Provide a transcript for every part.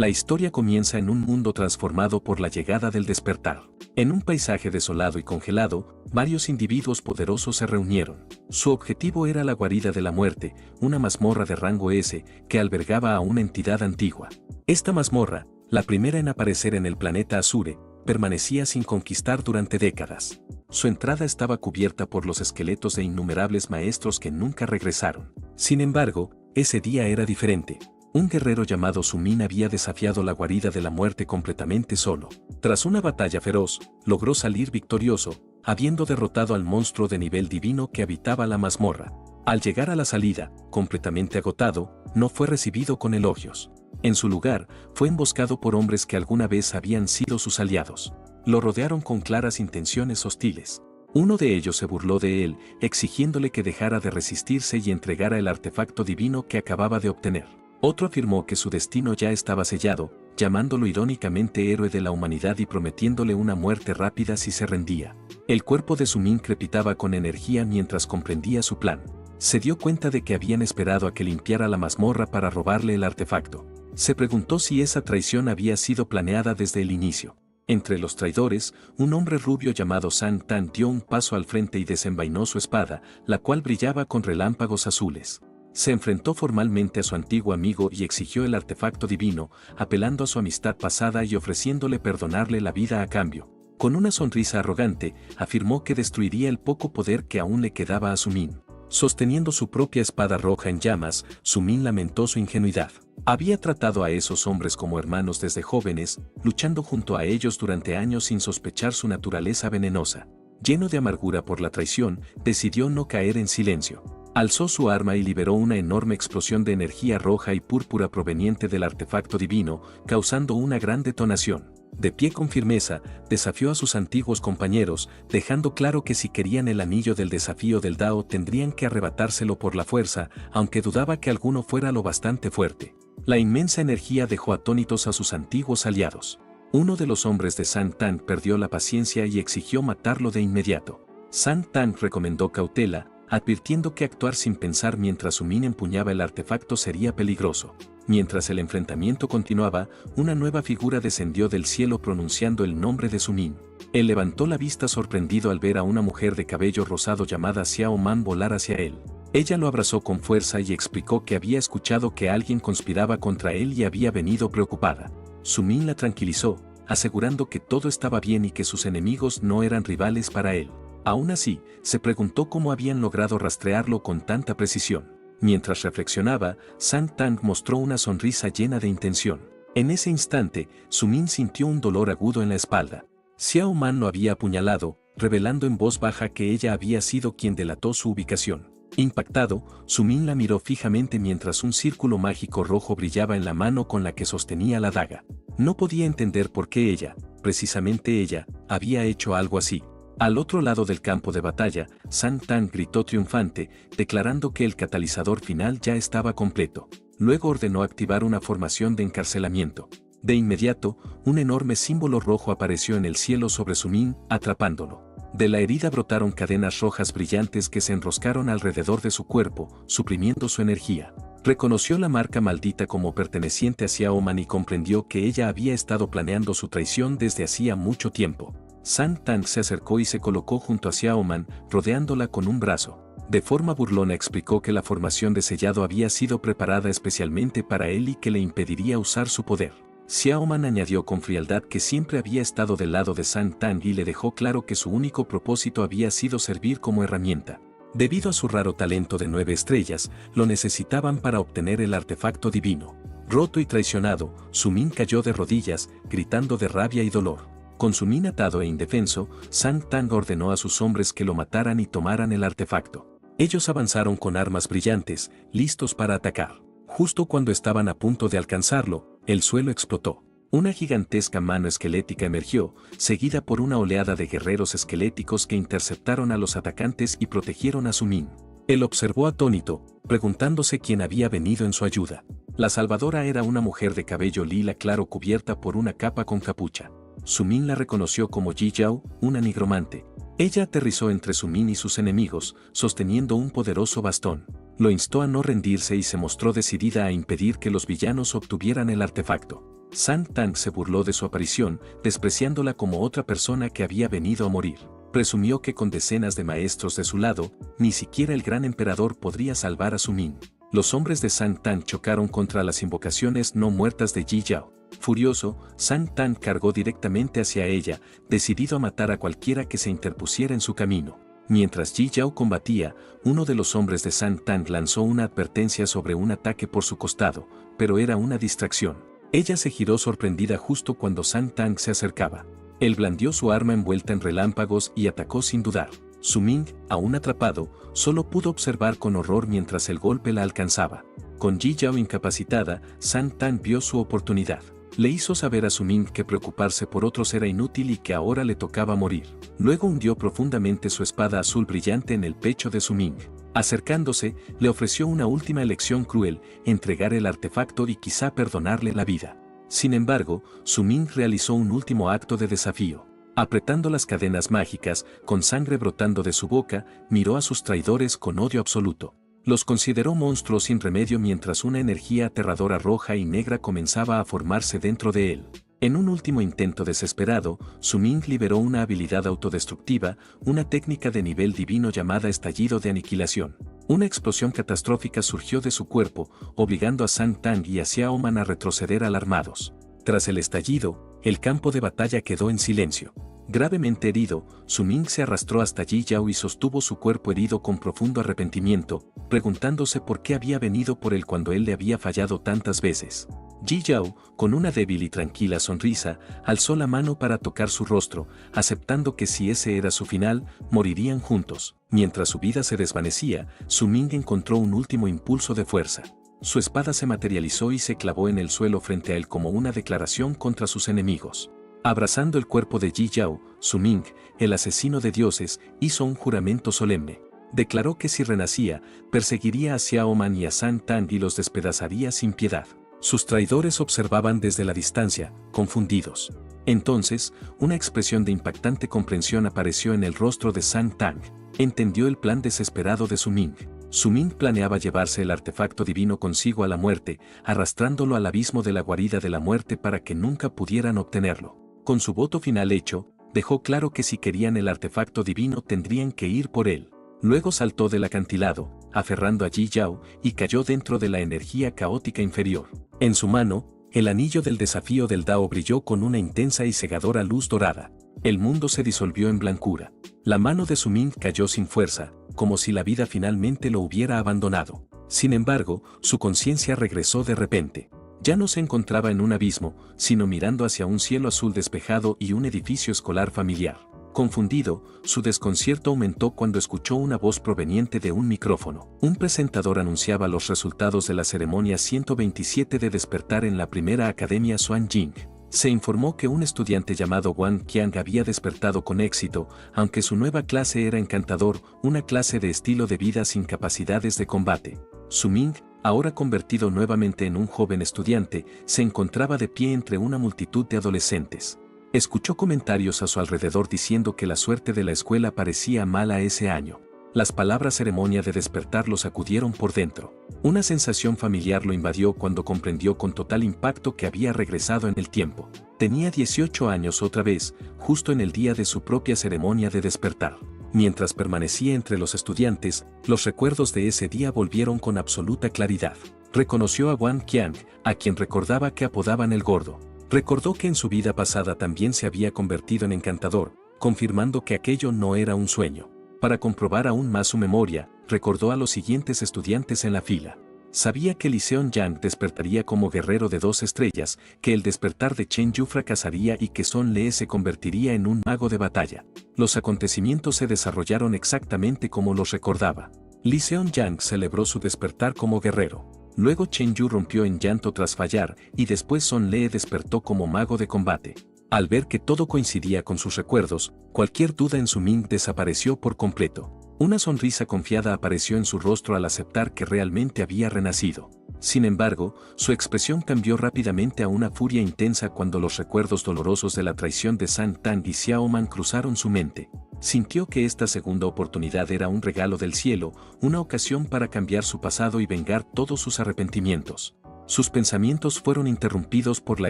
La historia comienza en un mundo transformado por la llegada del despertar. En un paisaje desolado y congelado, varios individuos poderosos se reunieron. Su objetivo era la guarida de la muerte, una mazmorra de rango S que albergaba a una entidad antigua. Esta mazmorra, la primera en aparecer en el planeta Azure, permanecía sin conquistar durante décadas. Su entrada estaba cubierta por los esqueletos de innumerables maestros que nunca regresaron. Sin embargo, ese día era diferente. Un guerrero llamado Sumin había desafiado la guarida de la muerte completamente solo. Tras una batalla feroz, logró salir victorioso, habiendo derrotado al monstruo de nivel divino que habitaba la mazmorra. Al llegar a la salida, completamente agotado, no fue recibido con elogios. En su lugar, fue emboscado por hombres que alguna vez habían sido sus aliados. Lo rodearon con claras intenciones hostiles. Uno de ellos se burló de él, exigiéndole que dejara de resistirse y entregara el artefacto divino que acababa de obtener. Otro afirmó que su destino ya estaba sellado, llamándolo irónicamente héroe de la humanidad y prometiéndole una muerte rápida si se rendía. El cuerpo de Sumin crepitaba con energía mientras comprendía su plan. Se dio cuenta de que habían esperado a que limpiara la mazmorra para robarle el artefacto. Se preguntó si esa traición había sido planeada desde el inicio. Entre los traidores, un hombre rubio llamado San Tan dio un paso al frente y desenvainó su espada, la cual brillaba con relámpagos azules. Se enfrentó formalmente a su antiguo amigo y exigió el artefacto divino, apelando a su amistad pasada y ofreciéndole perdonarle la vida a cambio. Con una sonrisa arrogante, afirmó que destruiría el poco poder que aún le quedaba a Sumin. Sosteniendo su propia espada roja en llamas, Sumin lamentó su ingenuidad. Había tratado a esos hombres como hermanos desde jóvenes, luchando junto a ellos durante años sin sospechar su naturaleza venenosa. Lleno de amargura por la traición, decidió no caer en silencio. Alzó su arma y liberó una enorme explosión de energía roja y púrpura proveniente del artefacto divino, causando una gran detonación. De pie con firmeza, desafió a sus antiguos compañeros, dejando claro que si querían el anillo del desafío del Dao tendrían que arrebatárselo por la fuerza, aunque dudaba que alguno fuera lo bastante fuerte. La inmensa energía dejó atónitos a sus antiguos aliados. Uno de los hombres de San Tan perdió la paciencia y exigió matarlo de inmediato. San Tan recomendó cautela, advirtiendo que actuar sin pensar mientras Sumin empuñaba el artefacto sería peligroso. Mientras el enfrentamiento continuaba, una nueva figura descendió del cielo pronunciando el nombre de Sumin. Él levantó la vista sorprendido al ver a una mujer de cabello rosado llamada Xiao Man volar hacia él. Ella lo abrazó con fuerza y explicó que había escuchado que alguien conspiraba contra él y había venido preocupada. Sumin la tranquilizó, asegurando que todo estaba bien y que sus enemigos no eran rivales para él. Aún así, se preguntó cómo habían logrado rastrearlo con tanta precisión. Mientras reflexionaba, San Tang mostró una sonrisa llena de intención. En ese instante, Sumin sintió un dolor agudo en la espalda. Xiao Man lo había apuñalado, revelando en voz baja que ella había sido quien delató su ubicación. Impactado, Sumin la miró fijamente mientras un círculo mágico rojo brillaba en la mano con la que sostenía la daga. No podía entender por qué ella, precisamente ella, había hecho algo así. Al otro lado del campo de batalla, San Tan gritó triunfante, declarando que el catalizador final ya estaba completo. Luego ordenó activar una formación de encarcelamiento. De inmediato, un enorme símbolo rojo apareció en el cielo sobre Sumin, atrapándolo. De la herida brotaron cadenas rojas brillantes que se enroscaron alrededor de su cuerpo, suprimiendo su energía. Reconoció la marca maldita como perteneciente a Xiao Man y comprendió que ella había estado planeando su traición desde hacía mucho tiempo. San Tang se acercó y se colocó junto a Xiao Man, rodeándola con un brazo. De forma burlona explicó que la formación de sellado había sido preparada especialmente para él y que le impediría usar su poder. Xiao Man añadió con frialdad que siempre había estado del lado de San Tang y le dejó claro que su único propósito había sido servir como herramienta. Debido a su raro talento de 9 estrellas, lo necesitaban para obtener el artefacto divino. Roto y traicionado, Sumin cayó de rodillas, gritando de rabia y dolor. Con Sumin atado e indefenso, San Tang ordenó a sus hombres que lo mataran y tomaran el artefacto. Ellos avanzaron con armas brillantes, listos para atacar. Justo cuando estaban a punto de alcanzarlo, el suelo explotó. Una gigantesca mano esquelética emergió, seguida por una oleada de guerreros esqueléticos que interceptaron a los atacantes y protegieron a Sumin. Él observó atónito, preguntándose quién había venido en su ayuda. La salvadora era una mujer de cabello lila claro cubierta por una capa con capucha. Sumin la reconoció como Yi Yao, una nigromante. Ella aterrizó entre Sumin y sus enemigos, sosteniendo un poderoso bastón. Lo instó a no rendirse y se mostró decidida a impedir que los villanos obtuvieran el artefacto. San Tang se burló de su aparición, despreciándola como otra persona que había venido a morir. Presumió que con decenas de maestros de su lado, ni siquiera el gran emperador podría salvar a Su Ming. Los hombres de San Tang chocaron contra las invocaciones no muertas de Yi Yao. Furioso, San Tang cargó directamente hacia ella, decidido a matar a cualquiera que se interpusiera en su camino. Mientras Yi Yao combatía, uno de los hombres de San Tang lanzó una advertencia sobre un ataque por su costado, pero era una distracción. Ella se giró sorprendida justo cuando San Tang se acercaba. Él blandió su arma envuelta en relámpagos y atacó sin dudar. Su Ming, aún atrapado, solo pudo observar con horror mientras el golpe la alcanzaba. Con Yi Yao incapacitada, San Tang vio su oportunidad. Le hizo saber a Su Ming que preocuparse por otros era inútil y que ahora le tocaba morir. Luego hundió profundamente su espada azul brillante en el pecho de Su Ming. Acercándose, le ofreció una última elección cruel, entregar el artefacto y quizá perdonarle la vida. Sin embargo, Su Ming realizó un último acto de desafío. Apretando las cadenas mágicas, con sangre brotando de su boca, miró a sus traidores con odio absoluto. Los consideró monstruos sin remedio mientras una energía aterradora roja y negra comenzaba a formarse dentro de él. En un último intento desesperado, Su Ming liberó una habilidad autodestructiva, una técnica de nivel divino llamada estallido de aniquilación. Una explosión catastrófica surgió de su cuerpo, obligando a San Tang y a Xiao Man a retroceder alarmados. Tras el estallido, el campo de batalla quedó en silencio. Gravemente herido, Su Ming se arrastró hasta Yi Yao y sostuvo su cuerpo herido con profundo arrepentimiento, preguntándose por qué había venido por él cuando él le había fallado tantas veces. Yi Yao, con una débil y tranquila sonrisa, alzó la mano para tocar su rostro, aceptando que si ese era su final, morirían juntos. Mientras su vida se desvanecía, Su Ming encontró un último impulso de fuerza. Su espada se materializó y se clavó en el suelo frente a él como una declaración contra sus enemigos. Abrazando el cuerpo de Yi Yao, Su Ming, el asesino de dioses, hizo un juramento solemne. Declaró que si renacía, perseguiría a Xiao Man y a San Tang y los despedazaría sin piedad. Sus traidores observaban desde la distancia, confundidos. Entonces, una expresión de impactante comprensión apareció en el rostro de San Tang. Entendió el plan desesperado de Su Ming. Su Ming planeaba llevarse el artefacto divino consigo a la muerte, arrastrándolo al abismo de la guarida de la muerte para que nunca pudieran obtenerlo. Con su voto final hecho, dejó claro que si querían el artefacto divino tendrían que ir por él. Luego saltó del acantilado, aferrando a Yi Yao, y cayó dentro de la energía caótica inferior. En su mano, el anillo del desafío del Dao brilló con una intensa y cegadora luz dorada. El mundo se disolvió en blancura. La mano de Su Ming cayó sin fuerza, como si la vida finalmente lo hubiera abandonado. Sin embargo, su conciencia regresó de repente. Ya no se encontraba en un abismo, sino mirando hacia un cielo azul despejado y un edificio escolar familiar. Confundido, su desconcierto aumentó cuando escuchó una voz proveniente de un micrófono. Un presentador anunciaba los resultados de la ceremonia 127 de despertar en la primera academia Xuanjing. Se informó que un estudiante llamado Wang Qiang había despertado con éxito, aunque su nueva clase era encantador, una clase de estilo de vida sin capacidades de combate. Su Ming, ahora convertido nuevamente en un joven estudiante, se encontraba de pie entre una multitud de adolescentes. Escuchó comentarios a su alrededor diciendo que la suerte de la escuela parecía mala ese año. Las palabras ceremonia de despertar lo sacudieron por dentro. Una sensación familiar lo invadió cuando comprendió con total impacto que había regresado en el tiempo. Tenía 18 años otra vez, justo en el día de su propia ceremonia de despertar. Mientras permanecía entre los estudiantes, los recuerdos de ese día volvieron con absoluta claridad. Reconoció a Wang Qiang, a quien recordaba que apodaban el Gordo. Recordó que en su vida pasada también se había convertido en encantador, confirmando que aquello no era un sueño. Para comprobar aún más su memoria, recordó a los siguientes estudiantes en la fila. Sabía que Li Seon-yang despertaría como guerrero de 2 estrellas, que el despertar de Chen Yu fracasaría y que Son Le se convertiría en un mago de batalla. Los acontecimientos se desarrollaron exactamente como los recordaba. Li Seon-yang celebró su despertar como guerrero. Luego Chen Yu rompió en llanto tras fallar, y después Son Le despertó como mago de combate. Al ver que todo coincidía con sus recuerdos, cualquier duda en Su Ming desapareció por completo. Una sonrisa confiada apareció en su rostro al aceptar que realmente había renacido. Sin embargo, su expresión cambió rápidamente a una furia intensa cuando los recuerdos dolorosos de la traición de San Tang y Xiao Man cruzaron su mente. Sintió que esta segunda oportunidad era un regalo del cielo, una ocasión para cambiar su pasado y vengar todos sus arrepentimientos. Sus pensamientos fueron interrumpidos por la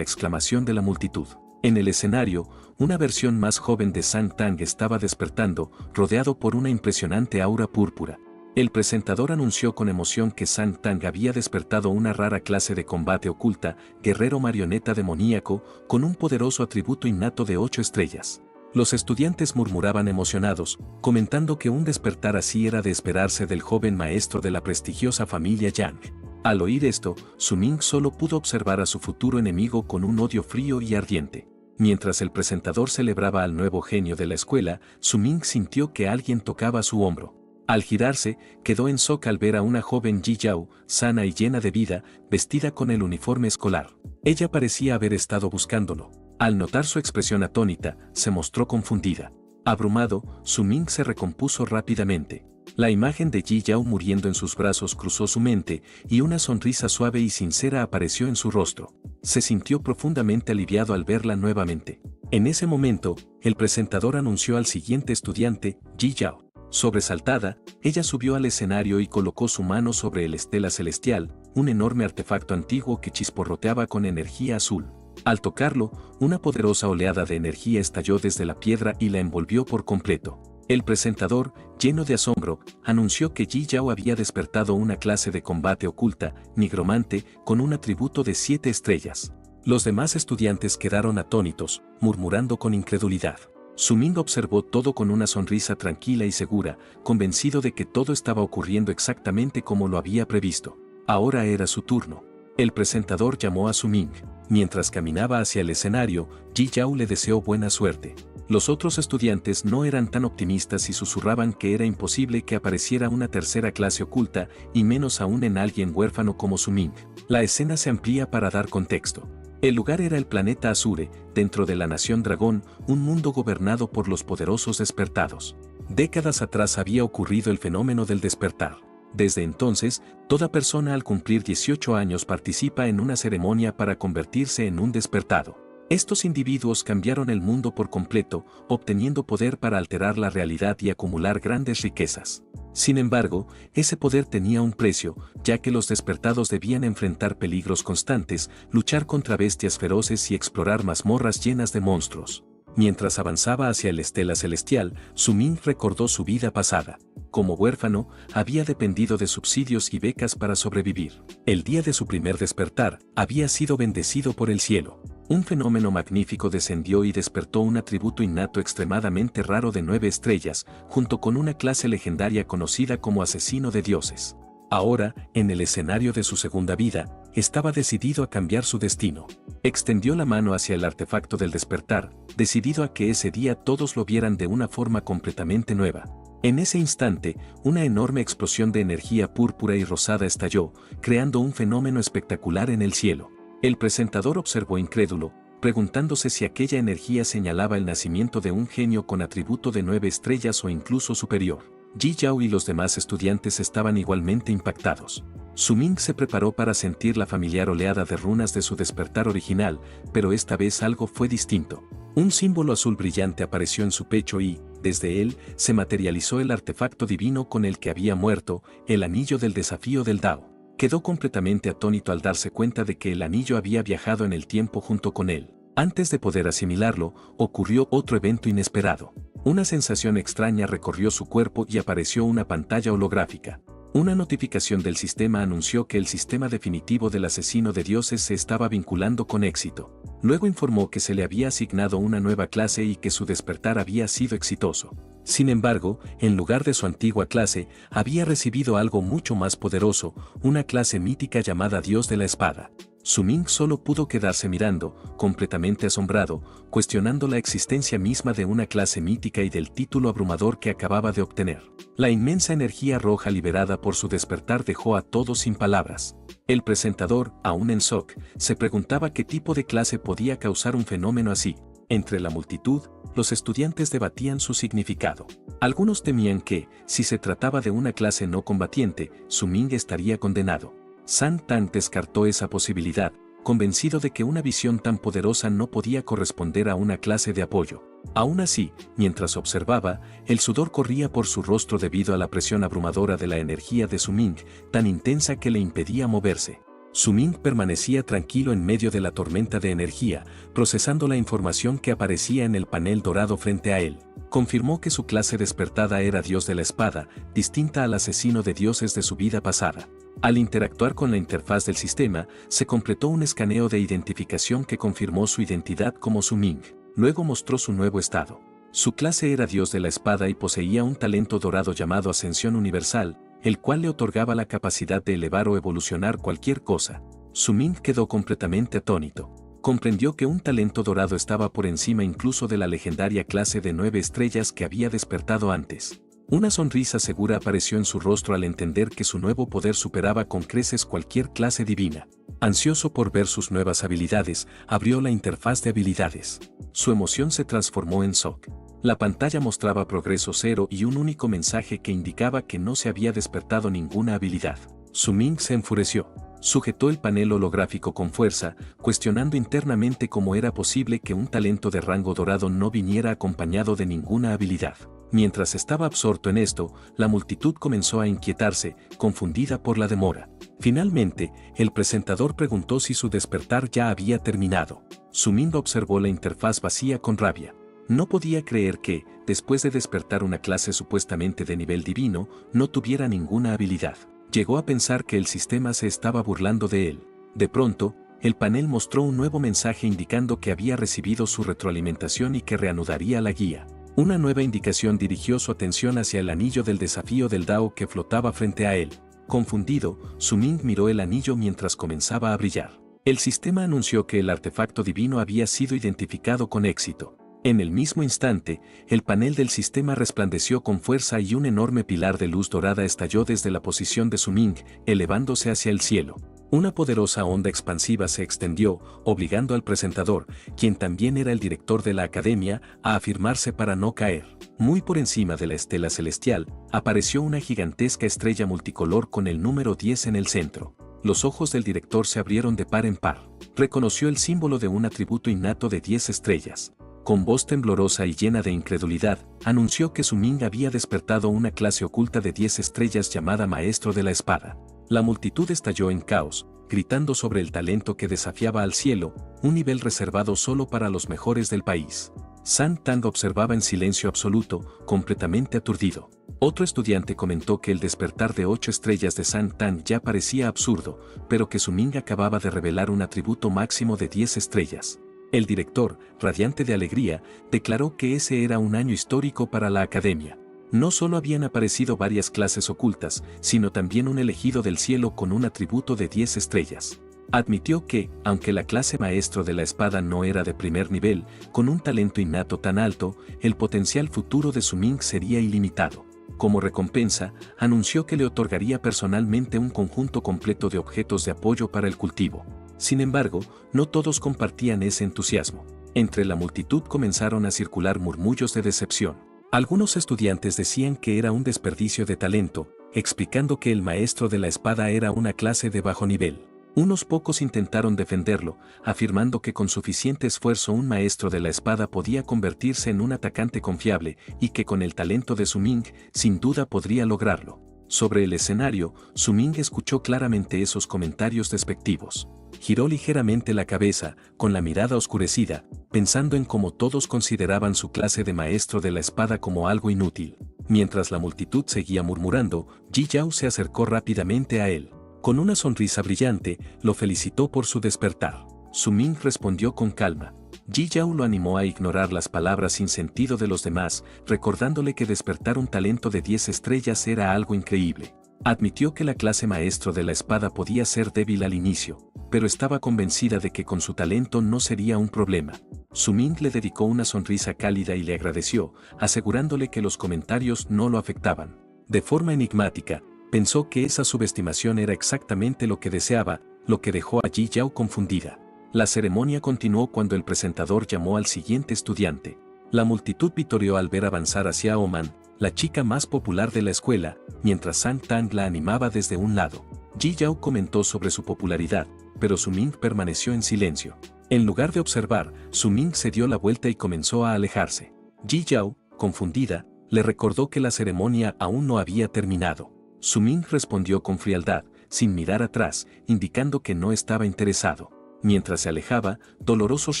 exclamación de la multitud. En el escenario, una versión más joven de Sang Tang estaba despertando, rodeado por una impresionante aura púrpura. El presentador anunció con emoción que Sang Tang había despertado una rara clase de combate oculta, guerrero marioneta demoníaco, con un poderoso atributo innato de 8 estrellas. Los estudiantes murmuraban emocionados, comentando que un despertar así era de esperarse del joven maestro de la prestigiosa familia Yang. Al oír esto, Su Ming solo pudo observar a su futuro enemigo con un odio frío y ardiente. Mientras el presentador celebraba al nuevo genio de la escuela, Su Ming sintió que alguien tocaba su hombro. Al girarse, quedó en shock al ver a una joven Ji Yao, sana y llena de vida, vestida con el uniforme escolar. Ella parecía haber estado buscándolo. Al notar su expresión atónita, se mostró confundida. Abrumado, Su Ming se recompuso rápidamente. La imagen de Ji Yao muriendo en sus brazos cruzó su mente, y una sonrisa suave y sincera apareció en su rostro. Se sintió profundamente aliviado al verla nuevamente. En ese momento, el presentador anunció al siguiente estudiante, Ji Yao. Sobresaltada, ella subió al escenario y colocó su mano sobre el estela celestial, un enorme artefacto antiguo que chisporroteaba con energía azul. Al tocarlo, una poderosa oleada de energía estalló desde la piedra y la envolvió por completo. El presentador, lleno de asombro, anunció que Ji Yao había despertado una clase de combate oculta, nigromante, con un atributo de 7 estrellas. Los demás estudiantes quedaron atónitos, murmurando con incredulidad. Su Ming observó todo con una sonrisa tranquila y segura, convencido de que todo estaba ocurriendo exactamente como lo había previsto. Ahora era su turno. El presentador llamó a Su Ming. Mientras caminaba hacia el escenario, Ji Yao le deseó buena suerte. Los otros estudiantes no eran tan optimistas y susurraban que era imposible que apareciera una tercera clase oculta, y menos aún en alguien huérfano como Su Ming. La escena se amplía para dar contexto. El lugar era el planeta Azure, dentro de la nación Dragón, un mundo gobernado por los poderosos despertados. Décadas atrás había ocurrido el fenómeno del despertar. Desde entonces, toda persona al cumplir 18 años participa en una ceremonia para convertirse en un despertado. Estos individuos cambiaron el mundo por completo, obteniendo poder para alterar la realidad y acumular grandes riquezas. Sin embargo, ese poder tenía un precio, ya que los despertados debían enfrentar peligros constantes, luchar contra bestias feroces y explorar mazmorras llenas de monstruos. Mientras avanzaba hacia el estela celestial, Su Ming recordó su vida pasada. Como huérfano, había dependido de subsidios y becas para sobrevivir. El día de su primer despertar, había sido bendecido por el cielo. Un fenómeno magnífico descendió y despertó un atributo innato extremadamente raro de 9 estrellas, junto con una clase legendaria conocida como asesino de dioses. Ahora, en el escenario de su segunda vida, estaba decidido a cambiar su destino. Extendió la mano hacia el artefacto del despertar, decidido a que ese día todos lo vieran de una forma completamente nueva. En ese instante, una enorme explosión de energía púrpura y rosada estalló, creando un fenómeno espectacular en el cielo. El presentador observó incrédulo, preguntándose si aquella energía señalaba el nacimiento de un genio con atributo de 9 estrellas o incluso superior. Ji Yao y los demás estudiantes estaban igualmente impactados. Su Ming se preparó para sentir la familiar oleada de runas de su despertar original, pero esta vez algo fue distinto. Un símbolo azul brillante apareció en su pecho y, desde él, se materializó el artefacto divino con el que había muerto, el anillo del desafío del Dao. Quedó completamente atónito al darse cuenta de que el anillo había viajado en el tiempo junto con él. Antes de poder asimilarlo, ocurrió otro evento inesperado. Una sensación extraña recorrió su cuerpo y apareció una pantalla holográfica. Una notificación del sistema anunció que el sistema definitivo del asesino de dioses se estaba vinculando con éxito. Luego informó que se le había asignado una nueva clase y que su despertar había sido exitoso. Sin embargo, en lugar de su antigua clase, había recibido algo mucho más poderoso, una clase mítica llamada Dios de la Espada. Su Ming solo pudo quedarse mirando, completamente asombrado, cuestionando la existencia misma de una clase mítica y del título abrumador que acababa de obtener. La inmensa energía roja liberada por su despertar dejó a todos sin palabras. El presentador, aún en shock, se preguntaba qué tipo de clase podía causar un fenómeno así. Entre la multitud, los estudiantes debatían su significado. Algunos temían que, si se trataba de una clase no combatiente, Su Ming estaría condenado. Sang Tang descartó esa posibilidad, convencido de que una visión tan poderosa no podía corresponder a una clase de apoyo. Aún así, mientras observaba, el sudor corría por su rostro debido a la presión abrumadora de la energía de Su Ming, tan intensa que le impedía moverse. Su Ming permanecía tranquilo en medio de la tormenta de energía, procesando la información que aparecía en el panel dorado frente a él. Confirmó que su clase despertada era Dios de la Espada, distinta al asesino de dioses de su vida pasada. Al interactuar con la interfaz del sistema, se completó un escaneo de identificación que confirmó su identidad como Su Ming. Luego mostró su nuevo estado. Su clase era Dios de la Espada y poseía un talento dorado llamado Ascensión Universal, el cual le otorgaba la capacidad de elevar o evolucionar cualquier cosa. Su Ming quedó completamente atónito. Comprendió que un talento dorado estaba por encima incluso de la legendaria clase de 9 estrellas que había despertado antes. Una sonrisa segura apareció en su rostro al entender que su nuevo poder superaba con creces cualquier clase divina. Ansioso por ver sus nuevas habilidades, abrió la interfaz de habilidades. Su emoción se transformó en shock. La pantalla mostraba progreso 0 y un único mensaje que indicaba que no se había despertado ninguna habilidad. Su Ming se enfureció. Sujetó el panel holográfico con fuerza, cuestionando internamente cómo era posible que un talento de rango dorado no viniera acompañado de ninguna habilidad. Mientras estaba absorto en esto, la multitud comenzó a inquietarse, confundida por la demora. Finalmente, el presentador preguntó si su despertar ya había terminado. Su Ming observó la interfaz vacía con rabia. No podía creer que, después de despertar una clase supuestamente de nivel divino, no tuviera ninguna habilidad. Llegó a pensar que el sistema se estaba burlando de él. De pronto, el panel mostró un nuevo mensaje indicando que había recibido su retroalimentación y que reanudaría la guía. Una nueva indicación dirigió su atención hacia el anillo del desafío del Dao que flotaba frente a él. Confundido, Su Ming miró el anillo mientras comenzaba a brillar. El sistema anunció que el artefacto divino había sido identificado con éxito. En el mismo instante, el panel del sistema resplandeció con fuerza y un enorme pilar de luz dorada estalló desde la posición de Su Ming, elevándose hacia el cielo. Una poderosa onda expansiva se extendió, obligando al presentador, quien también era el director de la academia, a afirmarse para no caer. Muy por encima de la estela celestial, apareció una gigantesca estrella multicolor con el número 10 en el centro. Los ojos del director se abrieron de par en par. Reconoció el símbolo de un atributo innato de 10 estrellas. Con voz temblorosa y llena de incredulidad, anunció que Su Ming había despertado una clase oculta de 10 estrellas llamada Maestro de la Espada. La multitud estalló en caos, gritando sobre el talento que desafiaba al cielo, un nivel reservado solo para los mejores del país. San Tang observaba en silencio absoluto, completamente aturdido. Otro estudiante comentó que el despertar de 8 estrellas de San Tang ya parecía absurdo, pero que Su Ming acababa de revelar un atributo máximo de 10 estrellas. El director, radiante de alegría, declaró que ese era un año histórico para la academia. No solo habían aparecido varias clases ocultas, sino también un elegido del cielo con un atributo de 10 estrellas. Admitió que, aunque la clase Maestro de la Espada no era de primer nivel, con un talento innato tan alto, el potencial futuro de Su Ming sería ilimitado. Como recompensa, anunció que le otorgaría personalmente un conjunto completo de objetos de apoyo para el cultivo. Sin embargo, no todos compartían ese entusiasmo. Entre la multitud comenzaron a circular murmullos de decepción. Algunos estudiantes decían que era un desperdicio de talento, explicando que el Maestro de la Espada era una clase de bajo nivel. Unos pocos intentaron defenderlo, afirmando que con suficiente esfuerzo un Maestro de la Espada podía convertirse en un atacante confiable y que con el talento de Su Ming, sin duda podría lograrlo. Sobre el escenario, Su Ming escuchó claramente esos comentarios despectivos. Giró ligeramente la cabeza, con la mirada oscurecida, pensando en cómo todos consideraban su clase de Maestro de la Espada como algo inútil. Mientras la multitud seguía murmurando, Ji Yao se acercó rápidamente a él. Con una sonrisa brillante, lo felicitó por su despertar. Su Ming respondió con calma. Ji Yao lo animó a ignorar las palabras sin sentido de los demás, recordándole que despertar un talento de 10 estrellas era algo increíble. Admitió que la clase Maestro de la Espada podía ser débil al inicio, pero estaba convencida de que con su talento no sería un problema. Su Ming le dedicó una sonrisa cálida y le agradeció, asegurándole que los comentarios no lo afectaban. De forma enigmática, pensó que esa subestimación era exactamente lo que deseaba, lo que dejó a Ji Yao confundida. La ceremonia continuó cuando el presentador llamó al siguiente estudiante. La multitud vitoreó al ver avanzar a Xiao Man, la chica más popular de la escuela, mientras San Tang la animaba desde un lado. Ji Yao comentó sobre su popularidad, pero Su Ming permaneció en silencio. En lugar de observar, Su Ming se dio la vuelta y comenzó a alejarse. Ji Yao, confundida, le recordó que la ceremonia aún no había terminado. Su Ming respondió con frialdad, sin mirar atrás, indicando que no estaba interesado. Mientras se alejaba, dolorosos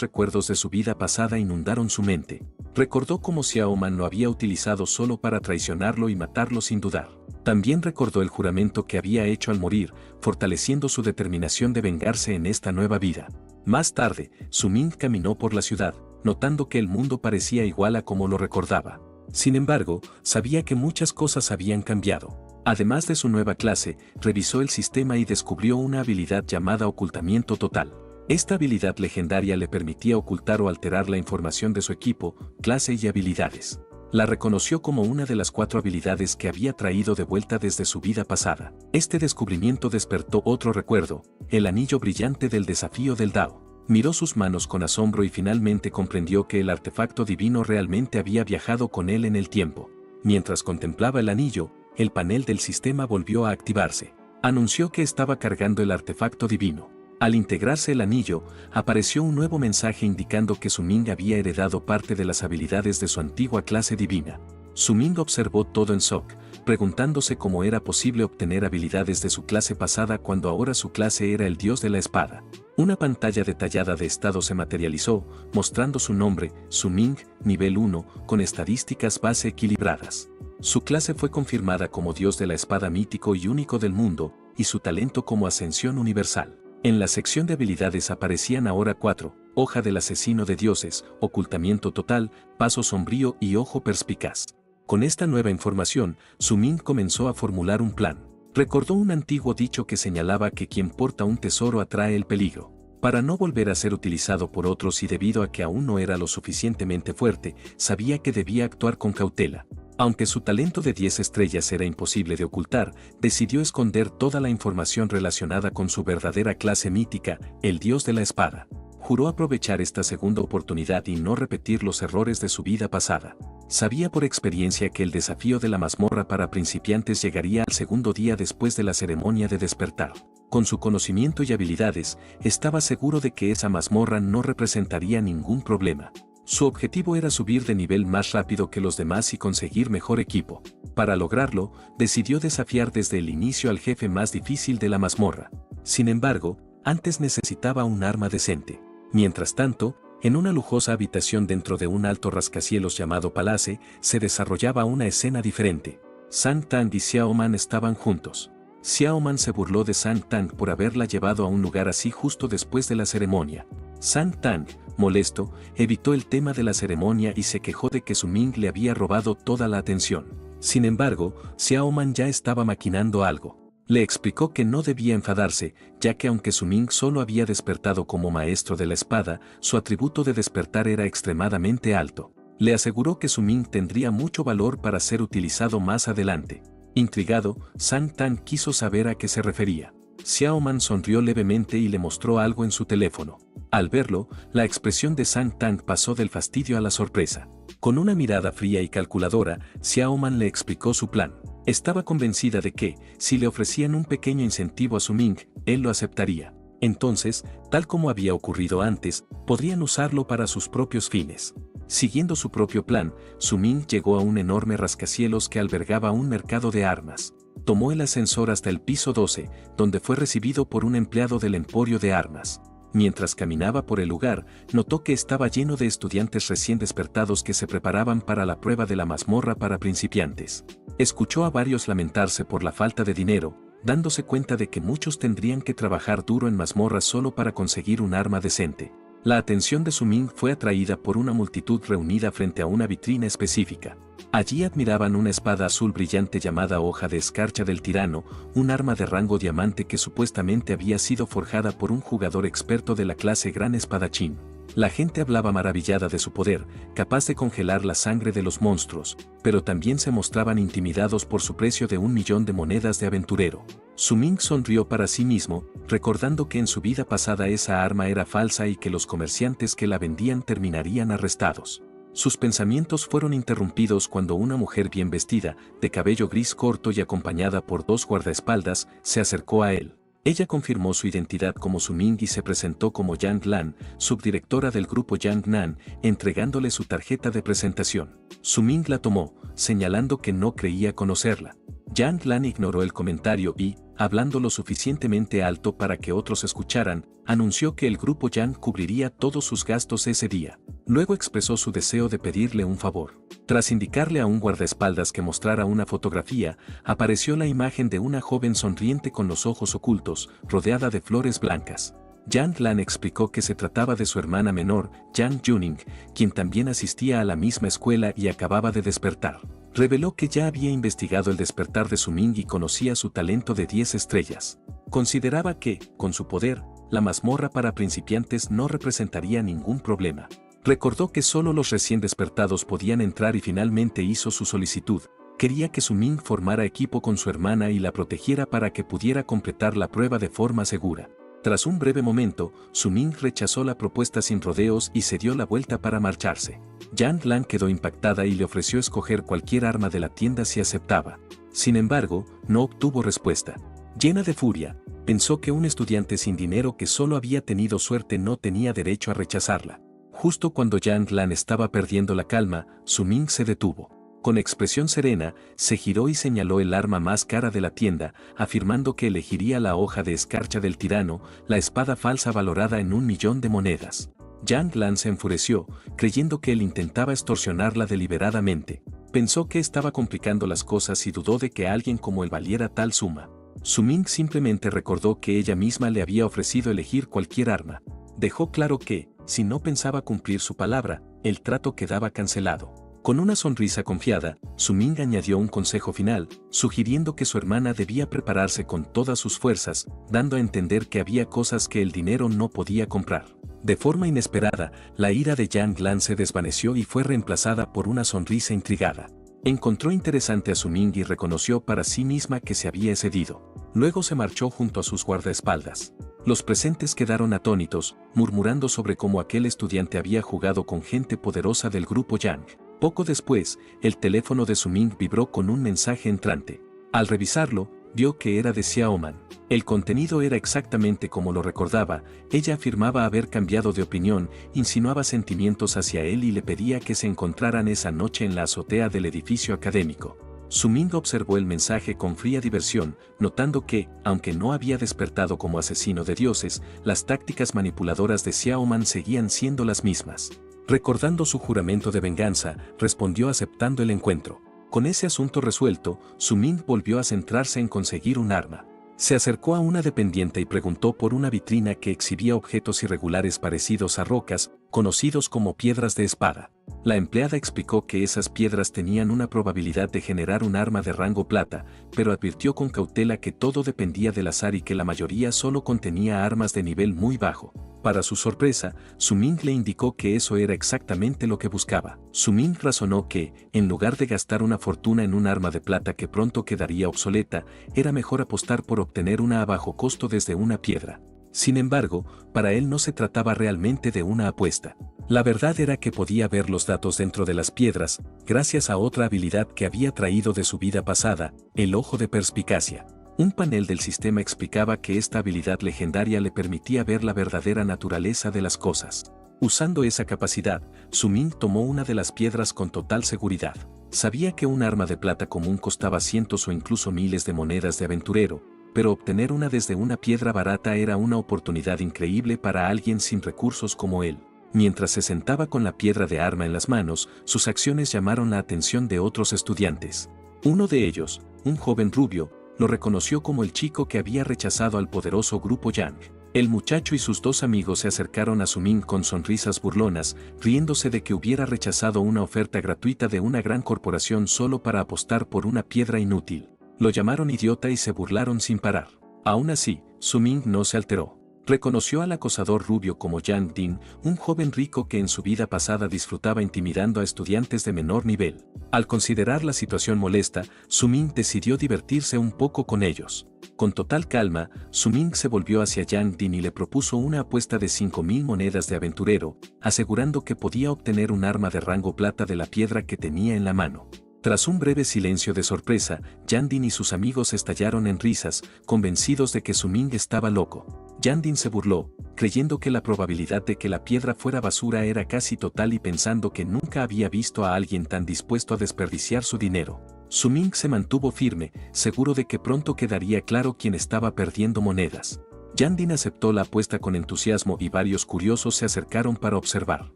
recuerdos de su vida pasada inundaron su mente. Recordó cómo Xiao Man lo había utilizado solo para traicionarlo y matarlo sin dudar. También recordó el juramento que había hecho al morir, fortaleciendo su determinación de vengarse en esta nueva vida. Más tarde, Su Ming caminó por la ciudad, notando que el mundo parecía igual a como lo recordaba. Sin embargo, sabía que muchas cosas habían cambiado. Además de su nueva clase, revisó el sistema y descubrió una habilidad llamada ocultamiento total. Esta habilidad legendaria le permitía ocultar o alterar la información de su equipo, clase y habilidades. La reconoció como una de las 4 habilidades que había traído de vuelta desde su vida pasada. Este descubrimiento despertó otro recuerdo, el anillo brillante del desafío del Dao. Miró sus manos con asombro y finalmente comprendió que el artefacto divino realmente había viajado con él en el tiempo. Mientras contemplaba el anillo, el panel del sistema volvió a activarse. Anunció que estaba cargando el artefacto divino. Al integrarse el anillo, apareció un nuevo mensaje indicando que Su Ming había heredado parte de las habilidades de su antigua clase divina. Su Ming observó todo en shock, preguntándose cómo era posible obtener habilidades de su clase pasada cuando ahora su clase era el dios de la espada. Una pantalla detallada de estado se materializó, mostrando su nombre, Su Ming, nivel 1, con estadísticas base equilibradas. Su clase fue confirmada como dios de la espada mítico y único del mundo, y su talento como ascensión universal. En la sección de habilidades aparecían ahora 4, hoja del asesino de dioses, ocultamiento total, paso sombrío y ojo perspicaz. Con esta nueva información, Su Ming comenzó a formular un plan. Recordó un antiguo dicho que señalaba que quien porta un tesoro atrae el peligro. Para no volver a ser utilizado por otros y debido a que aún no era lo suficientemente fuerte, sabía que debía actuar con cautela. Aunque su talento de 10 estrellas era imposible de ocultar, decidió esconder toda la información relacionada con su verdadera clase mítica, el dios de la espada. Juró aprovechar esta segunda oportunidad y no repetir los errores de su vida pasada. Sabía por experiencia que el desafío de la mazmorra para principiantes llegaría al segundo día después de la ceremonia de despertar. Con su conocimiento y habilidades, estaba seguro de que esa mazmorra no representaría ningún problema. Su objetivo era subir de nivel más rápido que los demás y conseguir mejor equipo. Para lograrlo, decidió desafiar desde el inicio al jefe más difícil de la mazmorra. Sin embargo, antes necesitaba un arma decente. Mientras tanto, en una lujosa habitación dentro de un alto rascacielos llamado Palace, se desarrollaba una escena diferente. Sang Tang y Xiao Man estaban juntos. Xiao Man se burló de Sang Tang por haberla llevado a un lugar así justo después de la ceremonia. Sang Tang, molesto, evitó el tema de la ceremonia y se quejó de que Su Ming le había robado toda la atención. Sin embargo, Xiao Man ya estaba maquinando algo. Le explicó que no debía enfadarse, ya que aunque Su Ming solo había despertado como maestro de la espada, su atributo de despertar era extremadamente alto. Le aseguró que Su Ming tendría mucho valor para ser utilizado más adelante. Intrigado, Sang Tang quiso saber a qué se refería. Xiao Man sonrió levemente y le mostró algo en su teléfono. Al verlo, la expresión de Sang Tang pasó del fastidio a la sorpresa. Con una mirada fría y calculadora, Xiao Man le explicó su plan. Estaba convencida de que, si le ofrecían un pequeño incentivo a Su Ming, él lo aceptaría. Entonces, tal como había ocurrido antes, podrían usarlo para sus propios fines. Siguiendo su propio plan, Su Ming llegó a un enorme rascacielos que albergaba un mercado de armas. Tomó el ascensor hasta el piso 12, donde fue recibido por un empleado del emporio de armas. Mientras caminaba por el lugar, notó que estaba lleno de estudiantes recién despertados que se preparaban para la prueba de la mazmorra para principiantes. Escuchó a varios lamentarse por la falta de dinero, dándose cuenta de que muchos tendrían que trabajar duro en mazmorras solo para conseguir un arma decente. La atención de Su Ming fue atraída por una multitud reunida frente a una vitrina específica. Allí admiraban una espada azul brillante llamada Hoja de Escarcha del Tirano, un arma de rango diamante que supuestamente había sido forjada por un jugador experto de la clase Gran Espadachín. La gente hablaba maravillada de su poder, capaz de congelar la sangre de los monstruos, pero también se mostraban intimidados por su precio de 1.000.000 de monedas de aventurero. Su Ming sonrió para sí mismo, recordando que en su vida pasada esa arma era falsa y que los comerciantes que la vendían terminarían arrestados. Sus pensamientos fueron interrumpidos cuando una mujer bien vestida, de cabello gris corto y acompañada por 2 guardaespaldas, se acercó a él. Ella confirmó su identidad como Su-Ming y se presentó como Yang Lan, subdirectora del grupo Yang Nan, entregándole su tarjeta de presentación. Su-Ming la tomó, señalando que no creía conocerla. Yang Lan ignoró el comentario y, hablando lo suficientemente alto para que otros escucharan, anunció que el grupo Yang cubriría todos sus gastos ese día. Luego expresó su deseo de pedirle un favor. Tras indicarle a un guardaespaldas que mostrara una fotografía, apareció la imagen de una joven sonriente con los ojos ocultos, rodeada de flores blancas. Yang Lan explicó que se trataba de su hermana menor, Yang Juning, quien también asistía a la misma escuela y acababa de despertar. Reveló que ya había investigado el despertar de Su-Ming y conocía su talento de 10 estrellas. Consideraba que, con su poder, la mazmorra para principiantes no representaría ningún problema. Recordó que solo los recién despertados podían entrar y finalmente hizo su solicitud. Quería que Su-Ming formara equipo con su hermana y la protegiera para que pudiera completar la prueba de forma segura. Tras un breve momento, Su-Ming rechazó la propuesta sin rodeos y se dio la vuelta para marcharse. Yang Lan quedó impactada y le ofreció escoger cualquier arma de la tienda si aceptaba. Sin embargo, no obtuvo respuesta. Llena de furia, pensó que un estudiante sin dinero que solo había tenido suerte no tenía derecho a rechazarla. Justo cuando Yang Lan estaba perdiendo la calma, Su-Ming se detuvo. Con expresión serena, se giró y señaló el arma más cara de la tienda, afirmando que elegiría la hoja de escarcha del tirano, la espada falsa valorada en 1.000.000 de monedas. Yang Lan se enfureció, creyendo que él intentaba extorsionarla deliberadamente. Pensó que estaba complicando las cosas y dudó de que alguien como él valiera tal suma. Su-Ming simplemente recordó que ella misma le había ofrecido elegir cualquier arma. Dejó claro que, si no pensaba cumplir su palabra, el trato quedaba cancelado. Con una sonrisa confiada, Su-Ming añadió un consejo final, sugiriendo que su hermana debía prepararse con todas sus fuerzas, dando a entender que había cosas que el dinero no podía comprar. De forma inesperada, la ira de Yang Lan se desvaneció y fue reemplazada por una sonrisa intrigada. Encontró interesante a Su-Ming y reconoció para sí misma que se había excedido. Luego se marchó junto a sus guardaespaldas. Los presentes quedaron atónitos, murmurando sobre cómo aquel estudiante había jugado con gente poderosa del grupo Yang. Poco después, el teléfono de Su-Ming vibró con un mensaje entrante. Al revisarlo, vio que era de Xiao Man. El contenido era exactamente como lo recordaba, ella afirmaba haber cambiado de opinión, insinuaba sentimientos hacia él y le pedía que se encontraran esa noche en la azotea del edificio académico. Su-Ming observó el mensaje con fría diversión, notando que, aunque no había despertado como asesino de dioses, las tácticas manipuladoras de Xiao Man seguían siendo las mismas. Recordando su juramento de venganza, respondió aceptando el encuentro. Con ese asunto resuelto, Su-Ming volvió a centrarse en conseguir un arma. Se acercó a una dependiente y preguntó por una vitrina que exhibía objetos irregulares parecidos a rocas, conocidos como piedras de espada. La empleada explicó que esas piedras tenían una probabilidad de generar un arma de rango plata, pero advirtió con cautela que todo dependía del azar y que la mayoría solo contenía armas de nivel muy bajo. Para su sorpresa, Su-Ming le indicó que eso era exactamente lo que buscaba. Su-Ming razonó que, en lugar de gastar una fortuna en un arma de plata que pronto quedaría obsoleta, era mejor apostar por obtener una a bajo costo desde una piedra. Sin embargo, para él no se trataba realmente de una apuesta. La verdad era que podía ver los datos dentro de las piedras, gracias a otra habilidad que había traído de su vida pasada, el ojo de perspicacia. Un panel del sistema explicaba que esta habilidad legendaria le permitía ver la verdadera naturaleza de las cosas. Usando esa capacidad, Su-Ming tomó una de las piedras con total seguridad. Sabía que un arma de plata común costaba cientos o incluso miles de monedas de aventurero, pero obtener una desde una piedra barata era una oportunidad increíble para alguien sin recursos como él. Mientras se sentaba con la piedra de arma en las manos, sus acciones llamaron la atención de otros estudiantes. Uno de ellos, un joven rubio, lo reconoció como el chico que había rechazado al poderoso grupo Yang. El muchacho y sus dos amigos se acercaron a Su-Ming con sonrisas burlonas, riéndose de que hubiera rechazado una oferta gratuita de una gran corporación solo para apostar por una piedra inútil. Lo llamaron idiota y se burlaron sin parar. Aún así, Su-Ming no se alteró. Reconoció al acosador rubio como Yang Din, un joven rico que en su vida pasada disfrutaba intimidando a estudiantes de menor nivel. Al considerar la situación molesta, Su-Ming decidió divertirse un poco con ellos. Con total calma, Su-Ming se volvió hacia Yang Din y le propuso una apuesta de 5.000 monedas de aventurero, asegurando que podía obtener un arma de rango plata de la piedra que tenía en la mano. Tras un breve silencio de sorpresa, Yandin y sus amigos estallaron en risas, convencidos de que Su-Ming estaba loco. Yandin se burló, creyendo que la probabilidad de que la piedra fuera basura era casi total y pensando que nunca había visto a alguien tan dispuesto a desperdiciar su dinero. Su-Ming se mantuvo firme, seguro de que pronto quedaría claro quién estaba perdiendo monedas. Yandin aceptó la apuesta con entusiasmo y varios curiosos se acercaron para observar.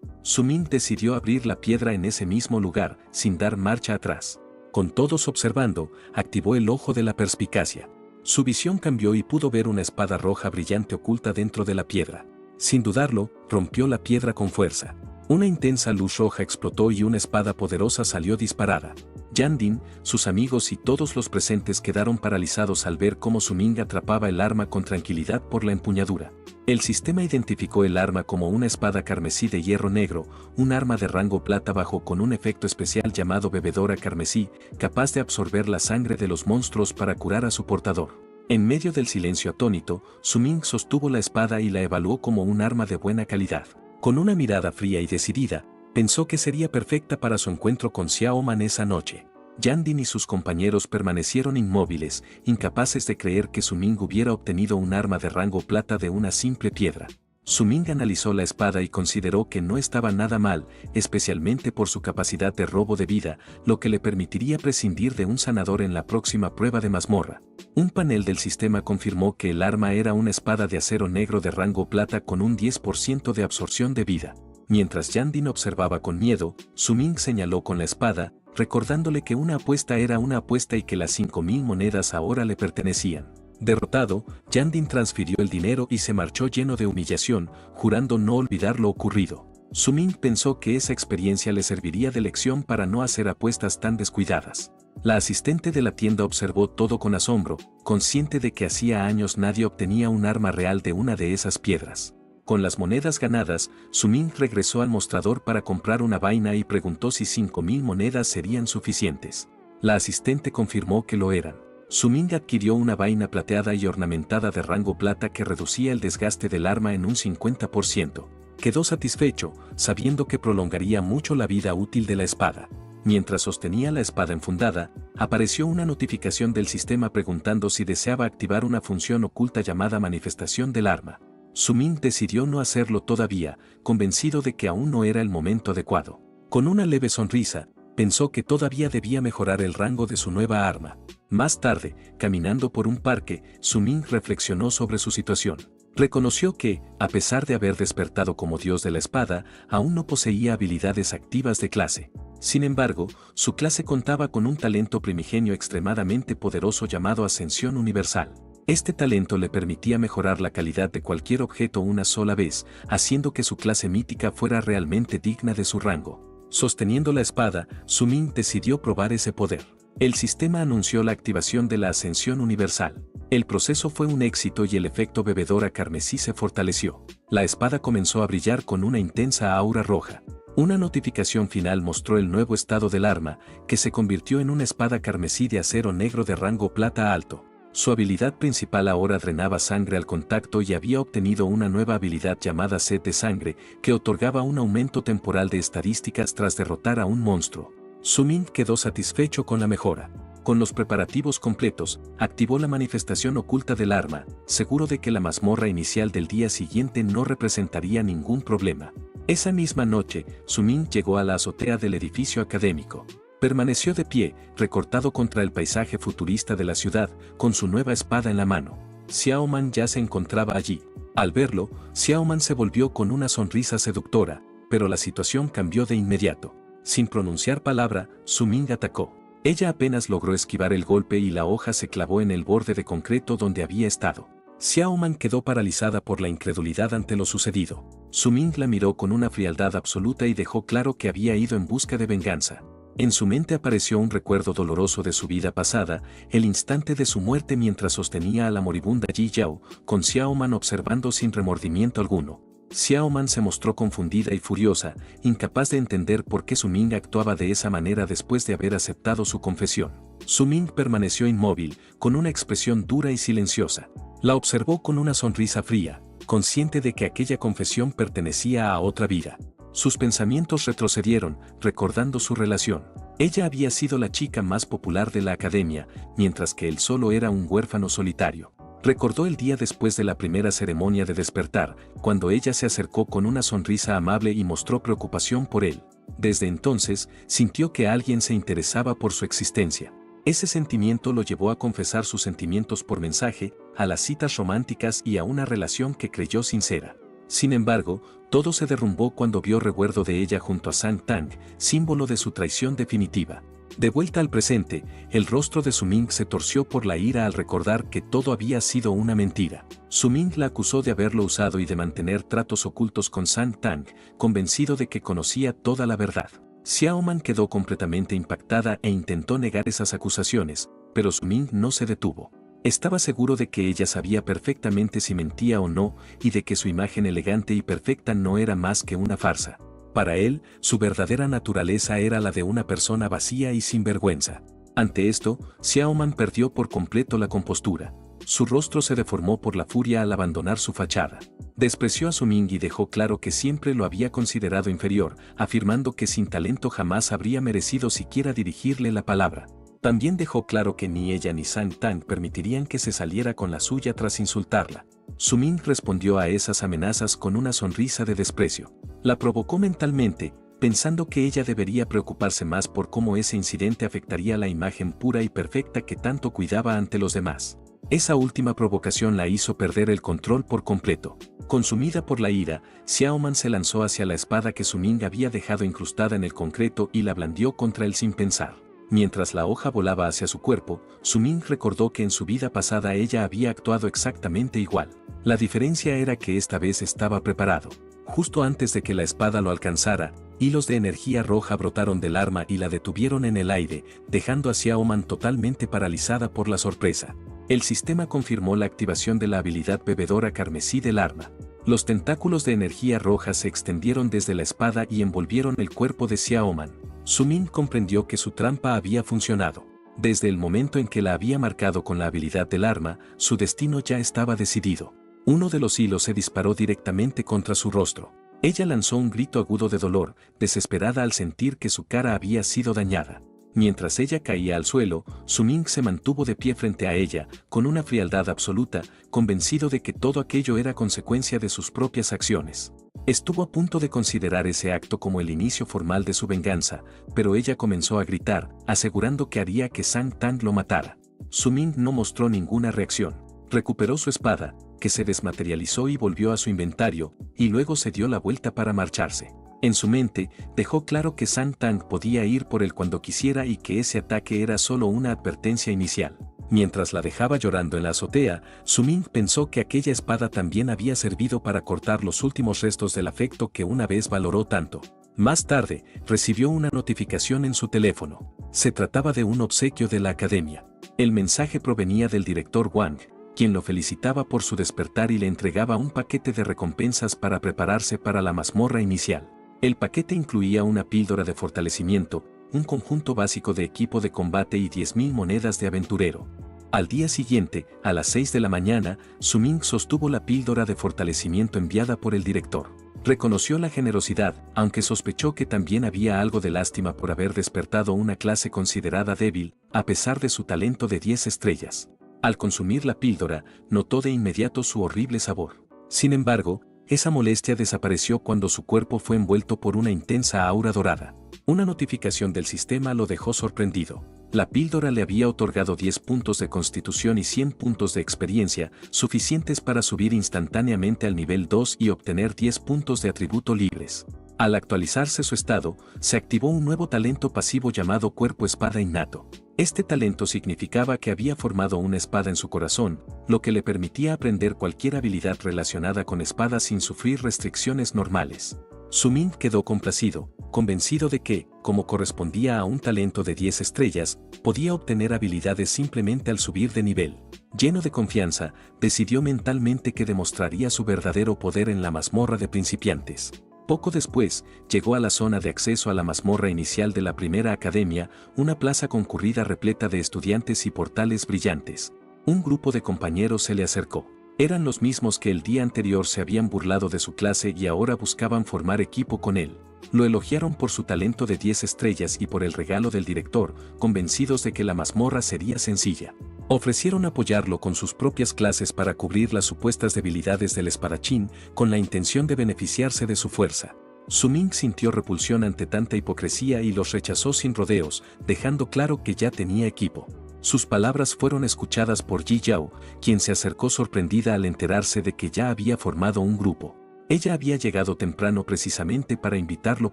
Su-Ming decidió abrir la piedra en ese mismo lugar, sin dar marcha atrás. Con todos observando, activó el ojo de la perspicacia. Su visión cambió y pudo ver una espada roja brillante oculta dentro de la piedra. Sin dudarlo, rompió la piedra con fuerza. Una intensa luz roja explotó y una espada poderosa salió disparada. Yandin, sus amigos y todos los presentes quedaron paralizados al ver cómo Su-Ming atrapaba el arma con tranquilidad por la empuñadura. El sistema identificó el arma como una espada carmesí de hierro negro, un arma de rango plata bajo con un efecto especial llamado bebedora carmesí, capaz de absorber la sangre de los monstruos para curar a su portador. En medio del silencio atónito, Su-Ming sostuvo la espada y la evaluó como un arma de buena calidad. Con una mirada fría y decidida, pensó que sería perfecta para su encuentro con Xiao Man esa noche. Yandin y sus compañeros permanecieron inmóviles, incapaces de creer que Su-Ming hubiera obtenido un arma de rango plata de una simple piedra. Su-Ming analizó la espada y consideró que no estaba nada mal, especialmente por su capacidad de robo de vida, lo que le permitiría prescindir de un sanador en la próxima prueba de mazmorra. Un panel del sistema confirmó que el arma era una espada de acero negro de rango plata con un 10% de absorción de vida. Mientras Yandin observaba con miedo, Su-Ming señaló con la espada, recordándole que una apuesta era una apuesta y que las 5.000 monedas ahora le pertenecían. Derrotado, Yandin transfirió el dinero y se marchó lleno de humillación, jurando no olvidar lo ocurrido. Su-Ming pensó que esa experiencia le serviría de lección para no hacer apuestas tan descuidadas. La asistente de la tienda observó todo con asombro, consciente de que hacía años nadie obtenía un arma real de una de esas piedras. Con las monedas ganadas, Su-Ming regresó al mostrador para comprar una vaina y preguntó si 5.000 monedas serían suficientes. La asistente confirmó que lo eran. Su-Ming adquirió una vaina plateada y ornamentada de rango plata que reducía el desgaste del arma en un 50%. Quedó satisfecho, sabiendo que prolongaría mucho la vida útil de la espada. Mientras sostenía la espada enfundada, apareció una notificación del sistema preguntando si deseaba activar una función oculta llamada manifestación del arma. Su-Ming decidió no hacerlo todavía, convencido de que aún no era el momento adecuado. Con una leve sonrisa, pensó que todavía debía mejorar el rango de su nueva arma. Más tarde, caminando por un parque, Su-Ming reflexionó sobre su situación. Reconoció que, a pesar de haber despertado como dios de la espada, aún no poseía habilidades activas de clase. Sin embargo, su clase contaba con un talento primigenio extremadamente poderoso llamado Ascensión Universal. Este talento le permitía mejorar la calidad de cualquier objeto una sola vez, haciendo que su clase mítica fuera realmente digna de su rango. Sosteniendo la espada, Su-Ming decidió probar ese poder. El sistema anunció la activación de la Ascensión Universal. El proceso fue un éxito y el efecto bebedora carmesí se fortaleció. La espada comenzó a brillar con una intensa aura roja. Una notificación final mostró el nuevo estado del arma, que se convirtió en una espada carmesí de acero negro de rango plata alto. Su habilidad principal ahora drenaba sangre al contacto y había obtenido una nueva habilidad llamada Sed de Sangre, que otorgaba un aumento temporal de estadísticas tras derrotar a un monstruo. Su-Ming quedó satisfecho con la mejora. Con los preparativos completos, activó la manifestación oculta del arma, seguro de que la mazmorra inicial del día siguiente no representaría ningún problema. Esa misma noche, Su-Ming llegó a la azotea del edificio académico. Permaneció de pie, recortado contra el paisaje futurista de la ciudad, con su nueva espada en la mano. Xiao Man ya se encontraba allí. Al verlo, Xiao Man se volvió con una sonrisa seductora, pero la situación cambió de inmediato. Sin pronunciar palabra, Su-Ming atacó. Ella apenas logró esquivar el golpe y la hoja se clavó en el borde de concreto donde había estado. Xiao Man quedó paralizada por la incredulidad ante lo sucedido. Su-Ming la miró con una frialdad absoluta y dejó claro que había ido en busca de venganza. En su mente apareció un recuerdo doloroso de su vida pasada, el instante de su muerte mientras sostenía a la moribunda Yi Yao, con Xiao Man observando sin remordimiento alguno. Xiao Man se mostró confundida y furiosa, incapaz de entender por qué Su-Ming actuaba de esa manera después de haber aceptado su confesión. Su-Ming permaneció inmóvil, con una expresión dura y silenciosa. La observó con una sonrisa fría, consciente de que aquella confesión pertenecía a otra vida. Sus pensamientos retrocedieron, recordando su relación. Ella había sido la chica más popular de la academia, mientras que él solo era un huérfano solitario. Recordó el día después de la primera ceremonia de despertar, cuando ella se acercó con una sonrisa amable y mostró preocupación por él. Desde entonces, sintió que alguien se interesaba por su existencia. Ese sentimiento lo llevó a confesar sus sentimientos por mensaje, a las citas románticas y a una relación que creyó sincera. Sin embargo, todo se derrumbó cuando vio recuerdo de ella junto a Sang Tang, símbolo de su traición definitiva. De vuelta al presente, el rostro de Su-Ming se torció por la ira al recordar que todo había sido una mentira. Su-Ming la acusó de haberlo usado y de mantener tratos ocultos con Sang Tang, convencido de que conocía toda la verdad. Xiao Man quedó completamente impactada e intentó negar esas acusaciones, pero Su-Ming no se detuvo. Estaba seguro de que ella sabía perfectamente si mentía o no y de que su imagen elegante y perfecta no era más que una farsa. Para él, su verdadera naturaleza era la de una persona vacía y sin vergüenza. Ante esto, Xiao Man perdió por completo la compostura. Su rostro se deformó por la furia al abandonar su fachada. Despreció a Su-Ming y dejó claro que siempre lo había considerado inferior, afirmando que sin talento jamás habría merecido siquiera dirigirle la palabra. También dejó claro que ni ella ni Sang Tang permitirían que se saliera con la suya tras insultarla. Su-Ming respondió a esas amenazas con una sonrisa de desprecio. La provocó mentalmente, pensando que ella debería preocuparse más por cómo ese incidente afectaría la imagen pura y perfecta que tanto cuidaba ante los demás. Esa última provocación la hizo perder el control por completo. Consumida por la ira, Xiao Man se lanzó hacia la espada que Su-Ming había dejado incrustada en el concreto y la blandió contra él sin pensar. Mientras la hoja volaba hacia su cuerpo, Su-Ming recordó que en su vida pasada ella había actuado exactamente igual. La diferencia era que esta vez estaba preparado. Justo antes de que la espada lo alcanzara, hilos de energía roja brotaron del arma y la detuvieron en el aire, dejando a Xiao Man totalmente paralizada por la sorpresa. El sistema confirmó la activación de la habilidad bebedora carmesí del arma. Los tentáculos de energía roja se extendieron desde la espada y envolvieron el cuerpo de Xiao Man. Su-Ming comprendió que su trampa había funcionado. Desde el momento en que la había marcado con la habilidad del arma, su destino ya estaba decidido. Uno de los hilos se disparó directamente contra su rostro. Ella lanzó un grito agudo de dolor, desesperada al sentir que su cara había sido dañada. Mientras ella caía al suelo, Su-Ming se mantuvo de pie frente a ella, con una frialdad absoluta, convencido de que todo aquello era consecuencia de sus propias acciones. Estuvo a punto de considerar ese acto como el inicio formal de su venganza, pero ella comenzó a gritar, asegurando que haría que Sang Tang lo matara. Su-Ming no mostró ninguna reacción. Recuperó su espada, que se desmaterializó y volvió a su inventario, y luego se dio la vuelta para marcharse. En su mente, dejó claro que Sang Tang podía ir por él cuando quisiera y que ese ataque era solo una advertencia inicial. Mientras la dejaba llorando en la azotea, Su-Ming pensó que aquella espada también había servido para cortar los últimos restos del afecto que una vez valoró tanto. Más tarde, recibió una notificación en su teléfono. Se trataba de un obsequio de la academia. El mensaje provenía del director Wang, quien lo felicitaba por su despertar y le entregaba un paquete de recompensas para prepararse para la mazmorra inicial. El paquete incluía una píldora de fortalecimiento, un conjunto básico de equipo de combate y 10.000 monedas de aventurero. Al día siguiente, a las 6 de la mañana, Su-Ming sostuvo la píldora de fortalecimiento enviada por el director. Reconoció la generosidad, aunque sospechó que también había algo de lástima por haber despertado una clase considerada débil, a pesar de su talento de 10 estrellas. Al consumir la píldora, notó de inmediato su horrible sabor. Sin embargo, esa molestia desapareció cuando su cuerpo fue envuelto por una intensa aura dorada. Una notificación del sistema lo dejó sorprendido. La píldora le había otorgado 10 puntos de constitución y 100 puntos de experiencia, suficientes para subir instantáneamente al nivel 2 y obtener 10 puntos de atributo libres. Al actualizarse su estado, se activó un nuevo talento pasivo llamado Cuerpo-Espada Innato. Este talento significaba que había formado una espada en su corazón, lo que le permitía aprender cualquier habilidad relacionada con espadas sin sufrir restricciones normales. Su-Ming quedó complacido, convencido de que, como correspondía a un talento de 10 estrellas, podía obtener habilidades simplemente al subir de nivel. Lleno de confianza, decidió mentalmente que demostraría su verdadero poder en la mazmorra de principiantes. Poco después, llegó a la zona de acceso a la mazmorra inicial de la primera academia, una plaza concurrida repleta de estudiantes y portales brillantes. Un grupo de compañeros se le acercó. Eran los mismos que el día anterior se habían burlado de su clase y ahora buscaban formar equipo con él. Lo elogiaron por su talento de 10 estrellas y por el regalo del director, convencidos de que la mazmorra sería sencilla. Ofrecieron apoyarlo con sus propias clases para cubrir las supuestas debilidades del espadachín, con la intención de beneficiarse de su fuerza. Su-Ming sintió repulsión ante tanta hipocresía y los rechazó sin rodeos, dejando claro que ya tenía equipo. Sus palabras fueron escuchadas por Yi Yao, quien se acercó sorprendida al enterarse de que ya había formado un grupo. Ella había llegado temprano precisamente para invitarlo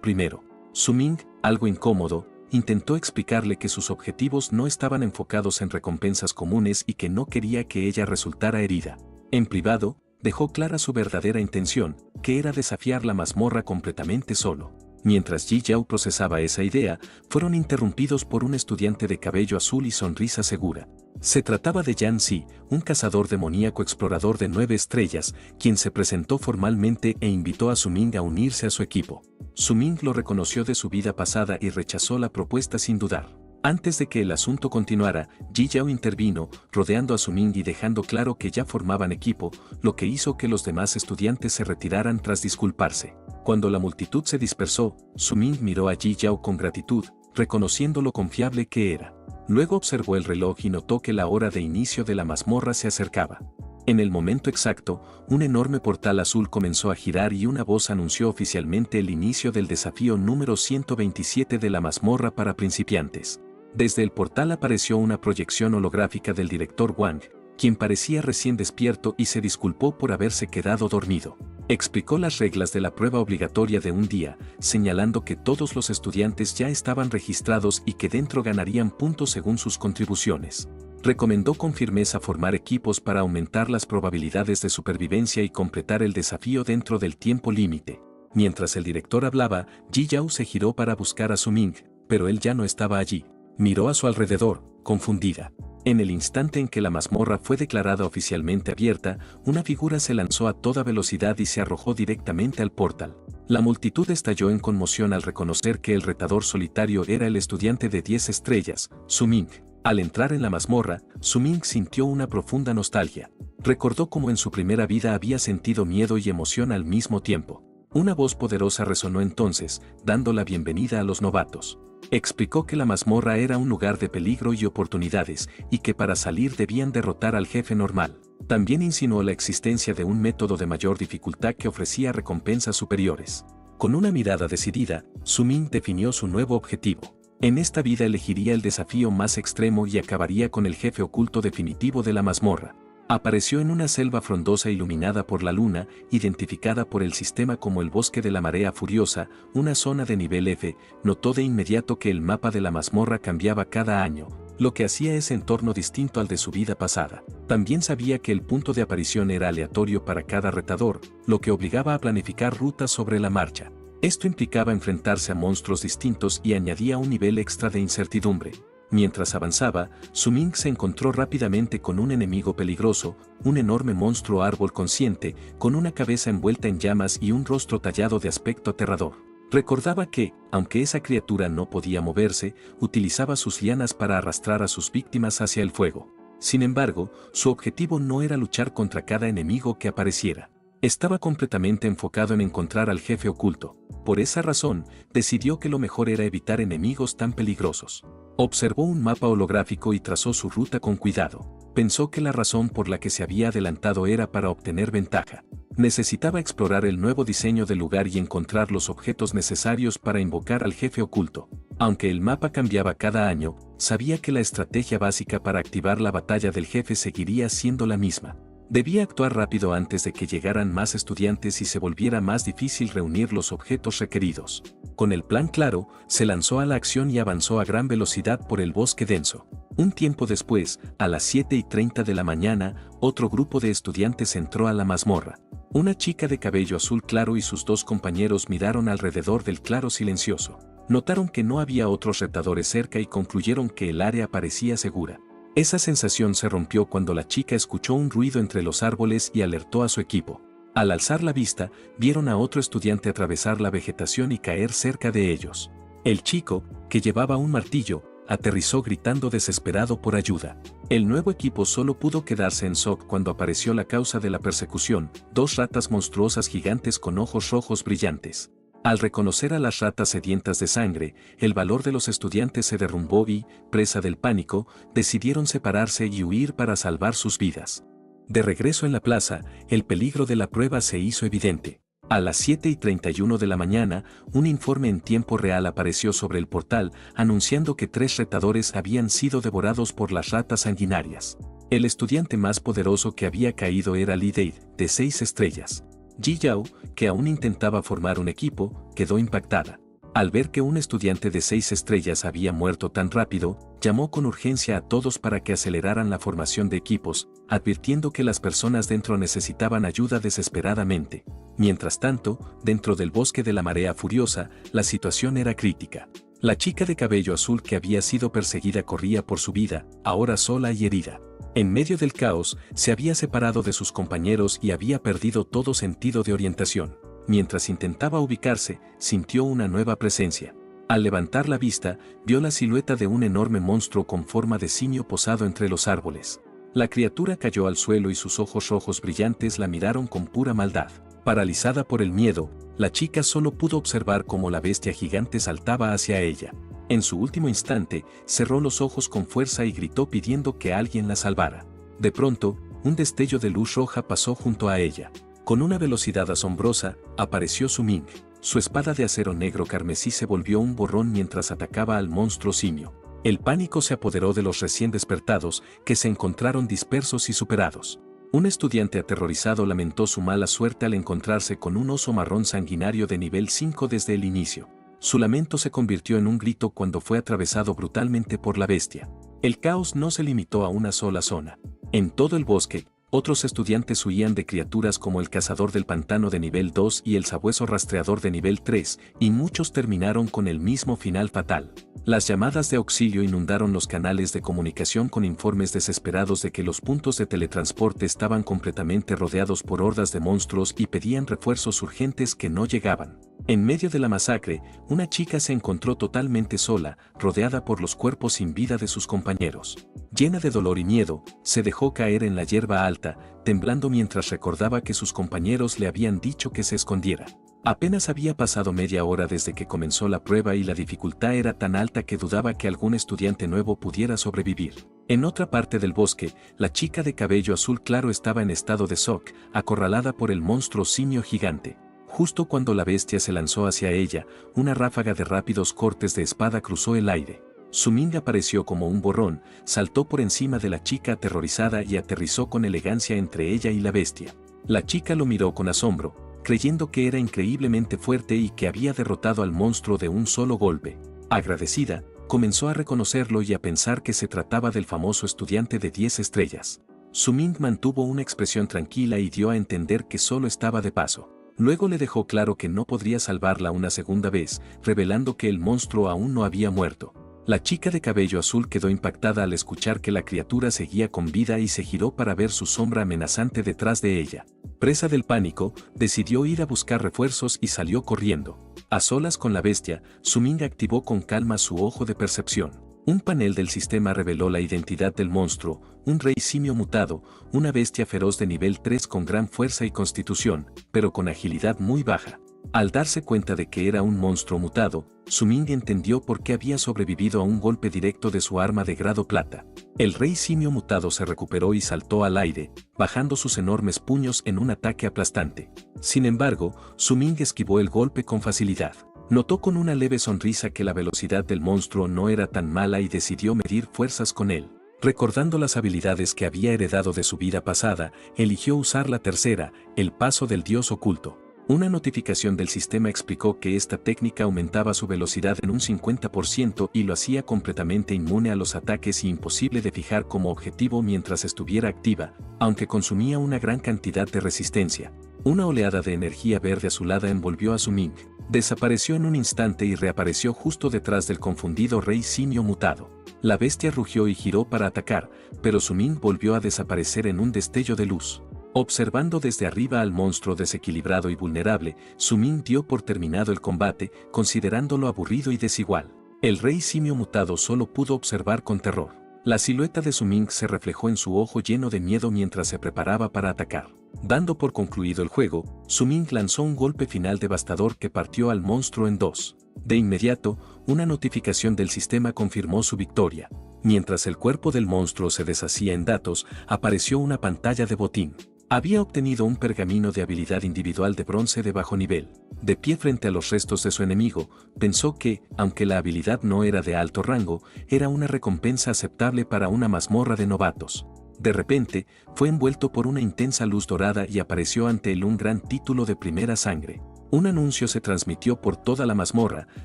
primero. Su-Ming, algo incómodo, intentó explicarle que sus objetivos no estaban enfocados en recompensas comunes y que no quería que ella resultara herida. En privado, dejó clara su verdadera intención, que era desafiar la mazmorra completamente solo. Mientras Yi Yao procesaba esa idea, fueron interrumpidos por un estudiante de cabello azul y sonrisa segura. Se trataba de Yan Zi, un cazador demoníaco explorador de 9 estrellas, quien se presentó formalmente e invitó a Su-Ming a unirse a su equipo. Su-Ming lo reconoció de su vida pasada y rechazó la propuesta sin dudar. Antes de que el asunto continuara, Yi Yao intervino, rodeando a Su-Ming y dejando claro que ya formaban equipo, lo que hizo que los demás estudiantes se retiraran tras disculparse. Cuando la multitud se dispersó, Su-Ming miró a Yi Yao con gratitud, reconociendo lo confiable que era. Luego observó el reloj y notó que la hora de inicio de la mazmorra se acercaba. En el momento exacto, un enorme portal azul comenzó a girar y una voz anunció oficialmente el inicio del desafío número 127 de la mazmorra para principiantes. Desde el portal apareció una proyección holográfica del director Wang, quien parecía recién despierto y se disculpó por haberse quedado dormido. Explicó las reglas de la prueba obligatoria de un día, señalando que todos los estudiantes ya estaban registrados y que dentro ganarían puntos según sus contribuciones. Recomendó con firmeza formar equipos para aumentar las probabilidades de supervivencia y completar el desafío dentro del tiempo límite. Mientras el director hablaba, Yi Yao se giró para buscar a Su-Ming, pero él ya no estaba allí. Miró a su alrededor, confundida. En el instante en que la mazmorra fue declarada oficialmente abierta, una figura se lanzó a toda velocidad y se arrojó directamente al portal. La multitud estalló en conmoción al reconocer que el retador solitario era el estudiante de 10 estrellas, Su-Ming. Al entrar en la mazmorra, Su-Ming sintió una profunda nostalgia. Recordó cómo en su primera vida había sentido miedo y emoción al mismo tiempo. Una voz poderosa resonó entonces, dando la bienvenida a los novatos. Explicó que la mazmorra era un lugar de peligro y oportunidades, y que para salir debían derrotar al jefe normal. También insinuó la existencia de un método de mayor dificultad que ofrecía recompensas superiores. Con una mirada decidida, Su-Ming definió su nuevo objetivo. En esta vida elegiría el desafío más extremo y acabaría con el jefe oculto definitivo de la mazmorra. Apareció en una selva frondosa iluminada por la luna, identificada por el sistema como el Bosque de la Marea Furiosa, una zona de nivel F. Notó de inmediato que el mapa de la mazmorra cambiaba cada año, lo que hacía ese entorno distinto al de su vida pasada. También sabía que el punto de aparición era aleatorio para cada retador, lo que obligaba a planificar rutas sobre la marcha. Esto implicaba enfrentarse a monstruos distintos y añadía un nivel extra de incertidumbre. Mientras avanzaba, Su-Ming se encontró rápidamente con un enemigo peligroso, un enorme monstruo árbol consciente, con una cabeza envuelta en llamas y un rostro tallado de aspecto aterrador. Recordaba que, aunque esa criatura no podía moverse, utilizaba sus lianas para arrastrar a sus víctimas hacia el fuego. Sin embargo, su objetivo no era luchar contra cada enemigo que apareciera. Estaba completamente enfocado en encontrar al jefe oculto. Por esa razón, decidió que lo mejor era evitar enemigos tan peligrosos. Observó un mapa holográfico y trazó su ruta con cuidado. Pensó que la razón por la que se había adelantado era para obtener ventaja. Necesitaba explorar el nuevo diseño del lugar y encontrar los objetos necesarios para invocar al jefe oculto. Aunque el mapa cambiaba cada año, sabía que la estrategia básica para activar la batalla del jefe seguiría siendo la misma. Debía actuar rápido antes de que llegaran más estudiantes y se volviera más difícil reunir los objetos requeridos. Con el plan claro, se lanzó a la acción y avanzó a gran velocidad por el bosque denso. Un tiempo después, a las 7:30 de la mañana, otro grupo de estudiantes entró a la mazmorra. Una chica de cabello azul claro y sus 2 compañeros miraron alrededor del claro silencioso. Notaron que no había otros retadores cerca y concluyeron que el área parecía segura. Esa sensación se rompió cuando la chica escuchó un ruido entre los árboles y alertó a su equipo. Al alzar la vista, vieron a otro estudiante atravesar la vegetación y caer cerca de ellos. El chico, que llevaba un martillo, aterrizó gritando desesperado por ayuda. El nuevo equipo solo pudo quedarse en shock cuando apareció la causa de la persecución, dos ratas monstruosas gigantes con ojos rojos brillantes. Al reconocer a las ratas sedientas de sangre, el valor de los estudiantes se derrumbó y, presa del pánico, decidieron separarse y huir para salvar sus vidas. De regreso en la plaza, el peligro de la prueba se hizo evidente. A las 7:31 de la mañana, un informe en tiempo real apareció sobre el portal anunciando que 3 retadores habían sido devorados por las ratas sanguinarias. El estudiante más poderoso que había caído era Li Dade, de 6 estrellas. Ji Yao, que aún intentaba formar un equipo, quedó impactada. Al ver que un estudiante de 6 estrellas había muerto tan rápido, llamó con urgencia a todos para que aceleraran la formación de equipos, advirtiendo que las personas dentro necesitaban ayuda desesperadamente. Mientras tanto, dentro del bosque de la marea furiosa, la situación era crítica. La chica de cabello azul que había sido perseguida corría por su vida, ahora sola y herida. En medio del caos, se había separado de sus compañeros y había perdido todo sentido de orientación. Mientras intentaba ubicarse, sintió una nueva presencia. Al levantar la vista, vio la silueta de un enorme monstruo con forma de simio posado entre los árboles. La criatura cayó al suelo y sus ojos rojos brillantes la miraron con pura maldad. Paralizada por el miedo, la chica solo pudo observar cómo la bestia gigante saltaba hacia ella. En su último instante, cerró los ojos con fuerza y gritó pidiendo que alguien la salvara. De pronto, un destello de luz roja pasó junto a ella. Con una velocidad asombrosa, apareció Su Ming. Su espada de acero negro carmesí se volvió un borrón mientras atacaba al monstruo simio. El pánico se apoderó de los recién despertados, que se encontraron dispersos y superados. Un estudiante aterrorizado lamentó su mala suerte al encontrarse con un oso marrón sanguinario de nivel 5 desde el inicio. Su lamento se convirtió en un grito cuando fue atravesado brutalmente por la bestia. El caos no se limitó a una sola zona. En todo el bosque, otros estudiantes huían de criaturas como el cazador del pantano de nivel 2 y el sabueso rastreador de nivel 3, y muchos terminaron con el mismo final fatal. Las llamadas de auxilio inundaron los canales de comunicación con informes desesperados de que los puntos de teletransporte estaban completamente rodeados por hordas de monstruos y pedían refuerzos urgentes que no llegaban. En medio de la masacre, una chica se encontró totalmente sola, rodeada por los cuerpos sin vida de sus compañeros. Llena de dolor y miedo, se dejó caer en la hierba alta, temblando mientras recordaba que sus compañeros le habían dicho que se escondiera. Apenas había pasado media hora desde que comenzó la prueba y la dificultad era tan alta que dudaba que algún estudiante nuevo pudiera sobrevivir. En otra parte del bosque, la chica de cabello azul claro estaba en estado de shock, acorralada por el monstruo simio gigante. Justo cuando la bestia se lanzó hacia ella, una ráfaga de rápidos cortes de espada cruzó el aire. Su Ming apareció como un borrón, saltó por encima de la chica aterrorizada y aterrizó con elegancia entre ella y la bestia. La chica lo miró con asombro, creyendo que era increíblemente fuerte y que había derrotado al monstruo de un solo golpe. Agradecida, comenzó a reconocerlo y a pensar que se trataba del famoso estudiante de 10 estrellas. Su Ming mantuvo una expresión tranquila y dio a entender que solo estaba de paso. Luego le dejó claro que no podría salvarla una segunda vez, revelando que el monstruo aún no había muerto. La chica de cabello azul quedó impactada al escuchar que la criatura seguía con vida y se giró para ver su sombra amenazante detrás de ella. Presa del pánico, decidió ir a buscar refuerzos y salió corriendo. A solas con la bestia, Su Ming activó con calma su ojo de percepción. Un panel del sistema reveló la identidad del monstruo, un rey simio mutado, una bestia feroz de nivel 3 con gran fuerza y constitución, pero con agilidad muy baja. Al darse cuenta de que era un monstruo mutado, Su Ming entendió por qué había sobrevivido a un golpe directo de su arma de grado plata. El rey simio mutado se recuperó y saltó al aire, bajando sus enormes puños en un ataque aplastante. Sin embargo, Su Ming esquivó el golpe con facilidad. Notó con una leve sonrisa que la velocidad del monstruo no era tan mala y decidió medir fuerzas con él. Recordando las habilidades que había heredado de su vida pasada, eligió usar la tercera, el paso del dios oculto. Una notificación del sistema explicó que esta técnica aumentaba su velocidad en un 50% y lo hacía completamente inmune a los ataques y imposible de fijar como objetivo mientras estuviera activa, aunque consumía una gran cantidad de resistencia. Una oleada de energía verde azulada envolvió a Su Ming. Desapareció en un instante y reapareció justo detrás del confundido rey simio mutado. La bestia rugió y giró para atacar, pero Su Ming volvió a desaparecer en un destello de luz. Observando desde arriba al monstruo desequilibrado y vulnerable, Su Ming dio por terminado el combate, considerándolo aburrido y desigual. El rey simio mutado solo pudo observar con terror. La silueta de Su Ming se reflejó en su ojo lleno de miedo mientras se preparaba para atacar. Dando por concluido el juego, Su Ming lanzó un golpe final devastador que partió al monstruo en dos. De inmediato, una notificación del sistema confirmó su victoria. Mientras el cuerpo del monstruo se deshacía en datos, apareció una pantalla de botín. Había obtenido un pergamino de habilidad individual de bronce de bajo nivel. De pie frente a los restos de su enemigo, pensó que, aunque la habilidad no era de alto rango, era una recompensa aceptable para una mazmorra de novatos. De repente, fue envuelto por una intensa luz dorada y apareció ante él un gran título de primera sangre. Un anuncio se transmitió por toda la mazmorra,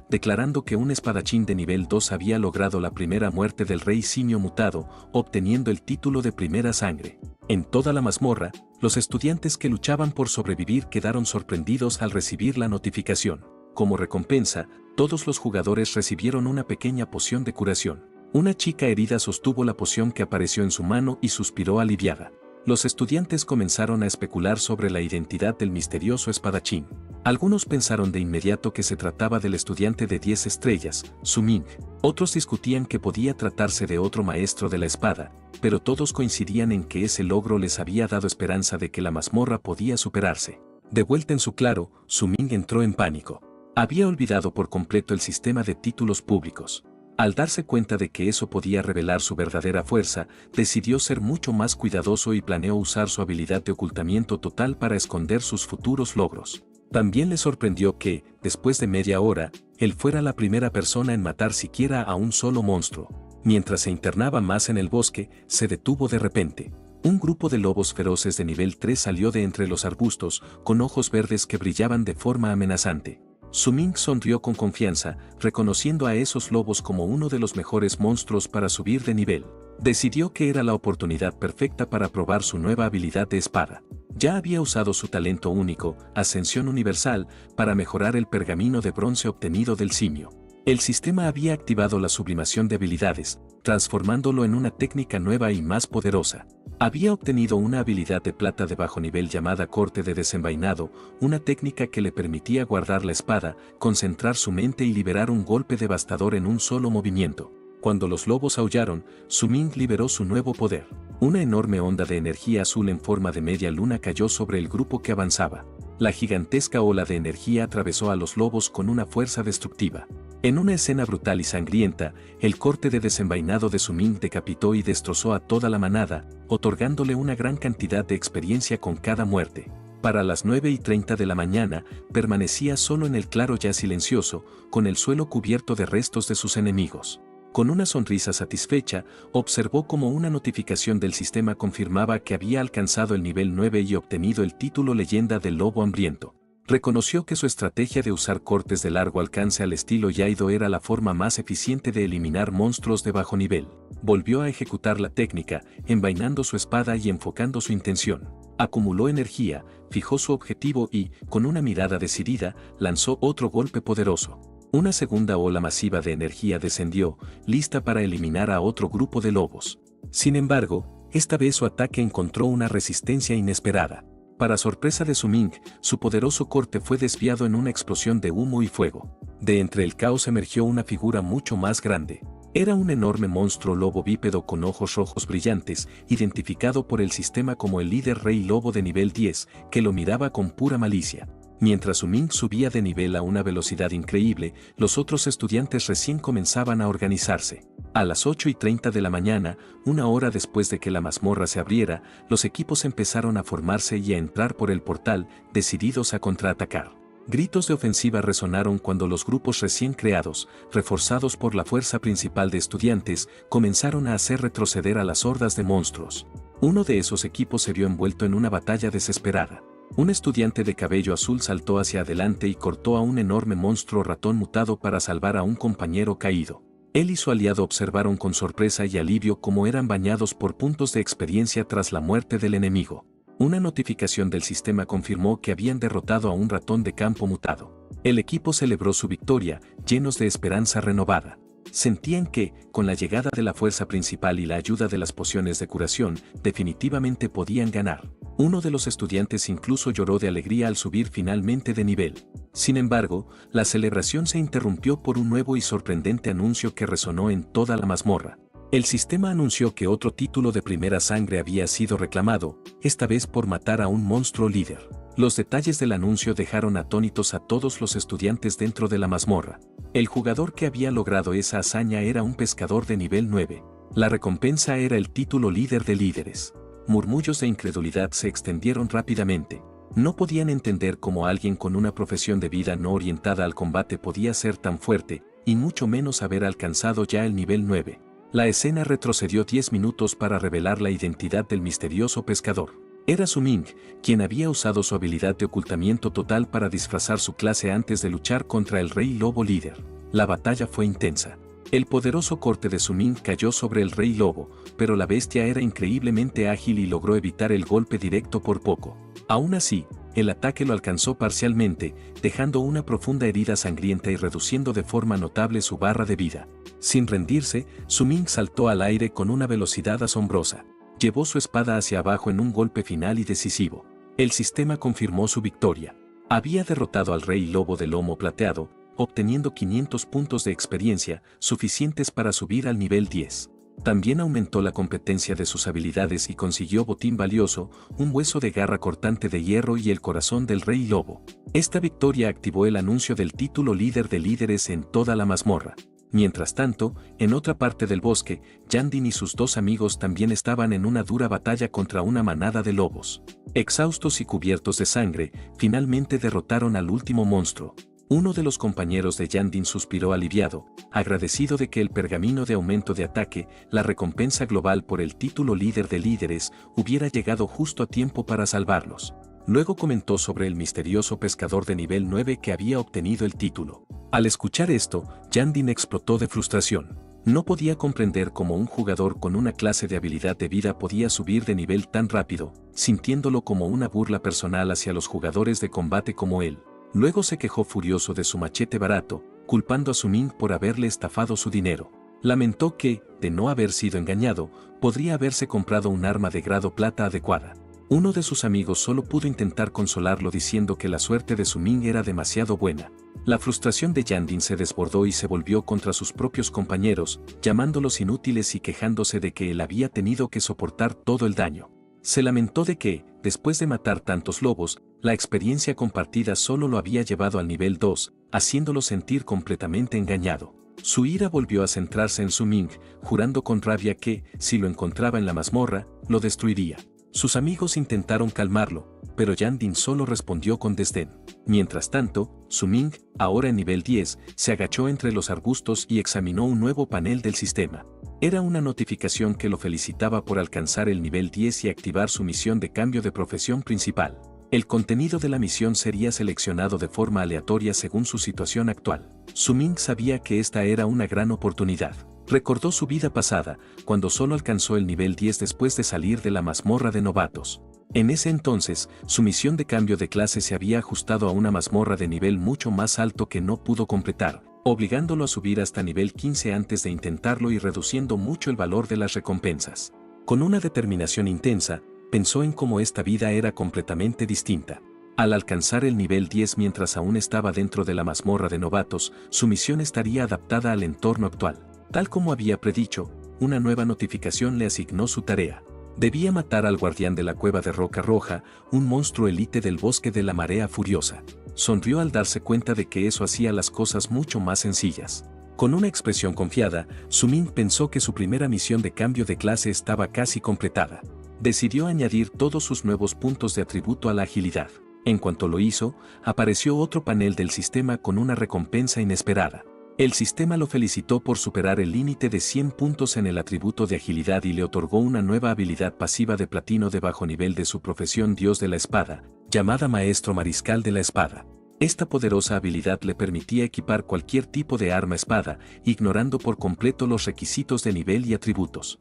declarando que un espadachín de nivel 2 había logrado la primera muerte del rey simio mutado, obteniendo el título de primera sangre. En toda la mazmorra, los estudiantes que luchaban por sobrevivir quedaron sorprendidos al recibir la notificación. Como recompensa, todos los jugadores recibieron una pequeña poción de curación. Una chica herida sostuvo la poción que apareció en su mano y suspiró aliviada. Los estudiantes comenzaron a especular sobre la identidad del misterioso espadachín. Algunos pensaron de inmediato que se trataba del estudiante de 10 estrellas, Su Ming. Otros discutían que podía tratarse de otro maestro de la espada, pero todos coincidían en que ese logro les había dado esperanza de que la mazmorra podía superarse. De vuelta en su claro, Su Ming entró en pánico. Había olvidado por completo el sistema de títulos públicos. Al darse cuenta de que eso podía revelar su verdadera fuerza, decidió ser mucho más cuidadoso y planeó usar su habilidad de ocultamiento total para esconder sus futuros logros. También le sorprendió que, después de media hora, él fuera la primera persona en matar siquiera a un solo monstruo. Mientras se internaba más en el bosque, se detuvo de repente. Un grupo de lobos feroces de nivel 3 salió de entre los arbustos, con ojos verdes que brillaban de forma amenazante. Su Ming sonrió con confianza, reconociendo a esos lobos como uno de los mejores monstruos para subir de nivel. Decidió que era la oportunidad perfecta para probar su nueva habilidad de espada. Ya había usado su talento único, Ascensión Universal, para mejorar el pergamino de bronce obtenido del simio. El sistema había activado la sublimación de habilidades, transformándolo en una técnica nueva y más poderosa. Había obtenido una habilidad de plata de bajo nivel llamada Corte de Desenvainado, una técnica que le permitía guardar la espada, concentrar su mente y liberar un golpe devastador en un solo movimiento. Cuando los lobos aullaron, Su Ming liberó su nuevo poder. Una enorme onda de energía azul en forma de media luna cayó sobre el grupo que avanzaba. La gigantesca ola de energía atravesó a los lobos con una fuerza destructiva. En una escena brutal y sangrienta, el corte de desenvainado de Su Ming decapitó y destrozó a toda la manada, otorgándole una gran cantidad de experiencia con cada muerte. Para las 9:30 de la mañana, permanecía solo en el claro ya silencioso, con el suelo cubierto de restos de sus enemigos. Con una sonrisa satisfecha, observó cómo una notificación del sistema confirmaba que había alcanzado el nivel 9 y obtenido el título Leyenda del Lobo Hambriento. Reconoció que su estrategia de usar cortes de largo alcance al estilo Yaido era la forma más eficiente de eliminar monstruos de bajo nivel. Volvió a ejecutar la técnica, envainando su espada y enfocando su intención. Acumuló energía, fijó su objetivo y, con una mirada decidida, lanzó otro golpe poderoso. Una segunda ola masiva de energía descendió, lista para eliminar a otro grupo de lobos. Sin embargo, esta vez su ataque encontró una resistencia inesperada. Para sorpresa de Su Ming, su poderoso corte fue desviado en una explosión de humo y fuego. De entre el caos emergió una figura mucho más grande. Era un enorme monstruo lobo bípedo con ojos rojos brillantes, identificado por el sistema como el líder rey lobo de nivel 10, que lo miraba con pura malicia. Mientras Su Ming subía de nivel a una velocidad increíble, los otros estudiantes recién comenzaban a organizarse. A las 8:30 de la mañana, una hora después de que la mazmorra se abriera, los equipos empezaron a formarse y a entrar por el portal, decididos a contraatacar. Gritos de ofensiva resonaron cuando los grupos recién creados, reforzados por la fuerza principal de estudiantes, comenzaron a hacer retroceder a las hordas de monstruos. Uno de esos equipos se vio envuelto en una batalla desesperada. Un estudiante de cabello azul saltó hacia adelante y cortó a un enorme monstruo ratón mutado para salvar a un compañero caído. Él y su aliado observaron con sorpresa y alivio cómo eran bañados por puntos de experiencia tras la muerte del enemigo. Una notificación del sistema confirmó que habían derrotado a un ratón de campo mutado. El equipo celebró su victoria, llenos de esperanza renovada. Sentían que, con la llegada de la fuerza principal y la ayuda de las pociones de curación, definitivamente podían ganar. Uno de los estudiantes incluso lloró de alegría al subir finalmente de nivel. Sin embargo, la celebración se interrumpió por un nuevo y sorprendente anuncio que resonó en toda la mazmorra. El sistema anunció que otro título de primera sangre había sido reclamado, esta vez por matar a un monstruo líder. Los detalles del anuncio dejaron atónitos a todos los estudiantes dentro de la mazmorra. El jugador que había logrado esa hazaña era un pescador de nivel 9. La recompensa era el título líder de líderes. Murmullos de incredulidad se extendieron rápidamente. No podían entender cómo alguien con una profesión de vida no orientada al combate podía ser tan fuerte, y mucho menos haber alcanzado ya el nivel 9. La escena retrocedió 10 minutos para revelar la identidad del misterioso pescador. Era Su Ming, quien había usado su habilidad de ocultamiento total para disfrazar su clase antes de luchar contra el Rey Lobo líder. La batalla fue intensa. El poderoso corte de Su Ming cayó sobre el Rey Lobo, pero la bestia era increíblemente ágil y logró evitar el golpe directo por poco. Aún así, el ataque lo alcanzó parcialmente, dejando una profunda herida sangrienta y reduciendo de forma notable su barra de vida. Sin rendirse, Su Ming saltó al aire con una velocidad asombrosa. Llevó su espada hacia abajo en un golpe final y decisivo. El sistema confirmó su victoria. Había derrotado al Rey Lobo de lomo plateado, obteniendo 500 puntos de experiencia, suficientes para subir al nivel 10. También aumentó la competencia de sus habilidades y consiguió botín valioso, un hueso de garra cortante de hierro y el corazón del Rey Lobo. Esta victoria activó el anuncio del título líder de líderes en toda la mazmorra. Mientras tanto, en otra parte del bosque, Yandin y sus dos amigos también estaban en una dura batalla contra una manada de lobos. Exhaustos y cubiertos de sangre, finalmente derrotaron al último monstruo. Uno de los compañeros de Yandin suspiró aliviado, agradecido de que el pergamino de aumento de ataque, la recompensa global por el título líder de líderes, hubiera llegado justo a tiempo para salvarlos. Luego comentó sobre el misterioso pescador de nivel 9 que había obtenido el título. Al escuchar esto, Yandin explotó de frustración. No podía comprender cómo un jugador con una clase de habilidad de vida podía subir de nivel tan rápido, sintiéndolo como una burla personal hacia los jugadores de combate como él. Luego se quejó furioso de su machete barato, culpando a Su Ming por haberle estafado su dinero. Lamentó que, de no haber sido engañado, podría haberse comprado un arma de grado plata adecuada. Uno de sus amigos solo pudo intentar consolarlo diciendo que la suerte de Su Ming era demasiado buena. La frustración de Yandin se desbordó y se volvió contra sus propios compañeros, llamándolos inútiles y quejándose de que él había tenido que soportar todo el daño. Se lamentó de que, después de matar tantos lobos, la experiencia compartida solo lo había llevado al nivel 2, haciéndolo sentir completamente engañado. Su ira volvió a centrarse en Su Ming, jurando con rabia que, si lo encontraba en la mazmorra, lo destruiría. Sus amigos intentaron calmarlo, pero Yandin solo respondió con desdén. Mientras tanto, Su Ming, ahora en nivel 10, se agachó entre los arbustos y examinó un nuevo panel del sistema. Era una notificación que lo felicitaba por alcanzar el nivel 10 y activar su misión de cambio de profesión principal. El contenido de la misión sería seleccionado de forma aleatoria según su situación actual. Su Ming sabía que esta era una gran oportunidad. Recordó su vida pasada, cuando solo alcanzó el nivel 10 después de salir de la mazmorra de novatos. En ese entonces, su misión de cambio de clase se había ajustado a una mazmorra de nivel mucho más alto que no pudo completar, obligándolo a subir hasta nivel 15 antes de intentarlo y reduciendo mucho el valor de las recompensas. Con una determinación intensa, pensó en cómo esta vida era completamente distinta. Al alcanzar el nivel 10 mientras aún estaba dentro de la mazmorra de novatos, su misión estaría adaptada al entorno actual. Tal como había predicho, una nueva notificación le asignó su tarea. Debía matar al guardián de la cueva de Roca Roja, un monstruo élite del bosque de la marea furiosa. Sonrió al darse cuenta de que eso hacía las cosas mucho más sencillas. Con una expresión confiada, Su Ming pensó que su primera misión de cambio de clase estaba casi completada. Decidió añadir todos sus nuevos puntos de atributo a la agilidad. En cuanto lo hizo, apareció otro panel del sistema con una recompensa inesperada. El sistema lo felicitó por superar el límite de 100 puntos en el atributo de agilidad y le otorgó una nueva habilidad pasiva de platino de bajo nivel de su profesión Dios de la Espada, llamada Maestro Mariscal de la Espada. Esta poderosa habilidad le permitía equipar cualquier tipo de arma-espada, ignorando por completo los requisitos de nivel y atributos.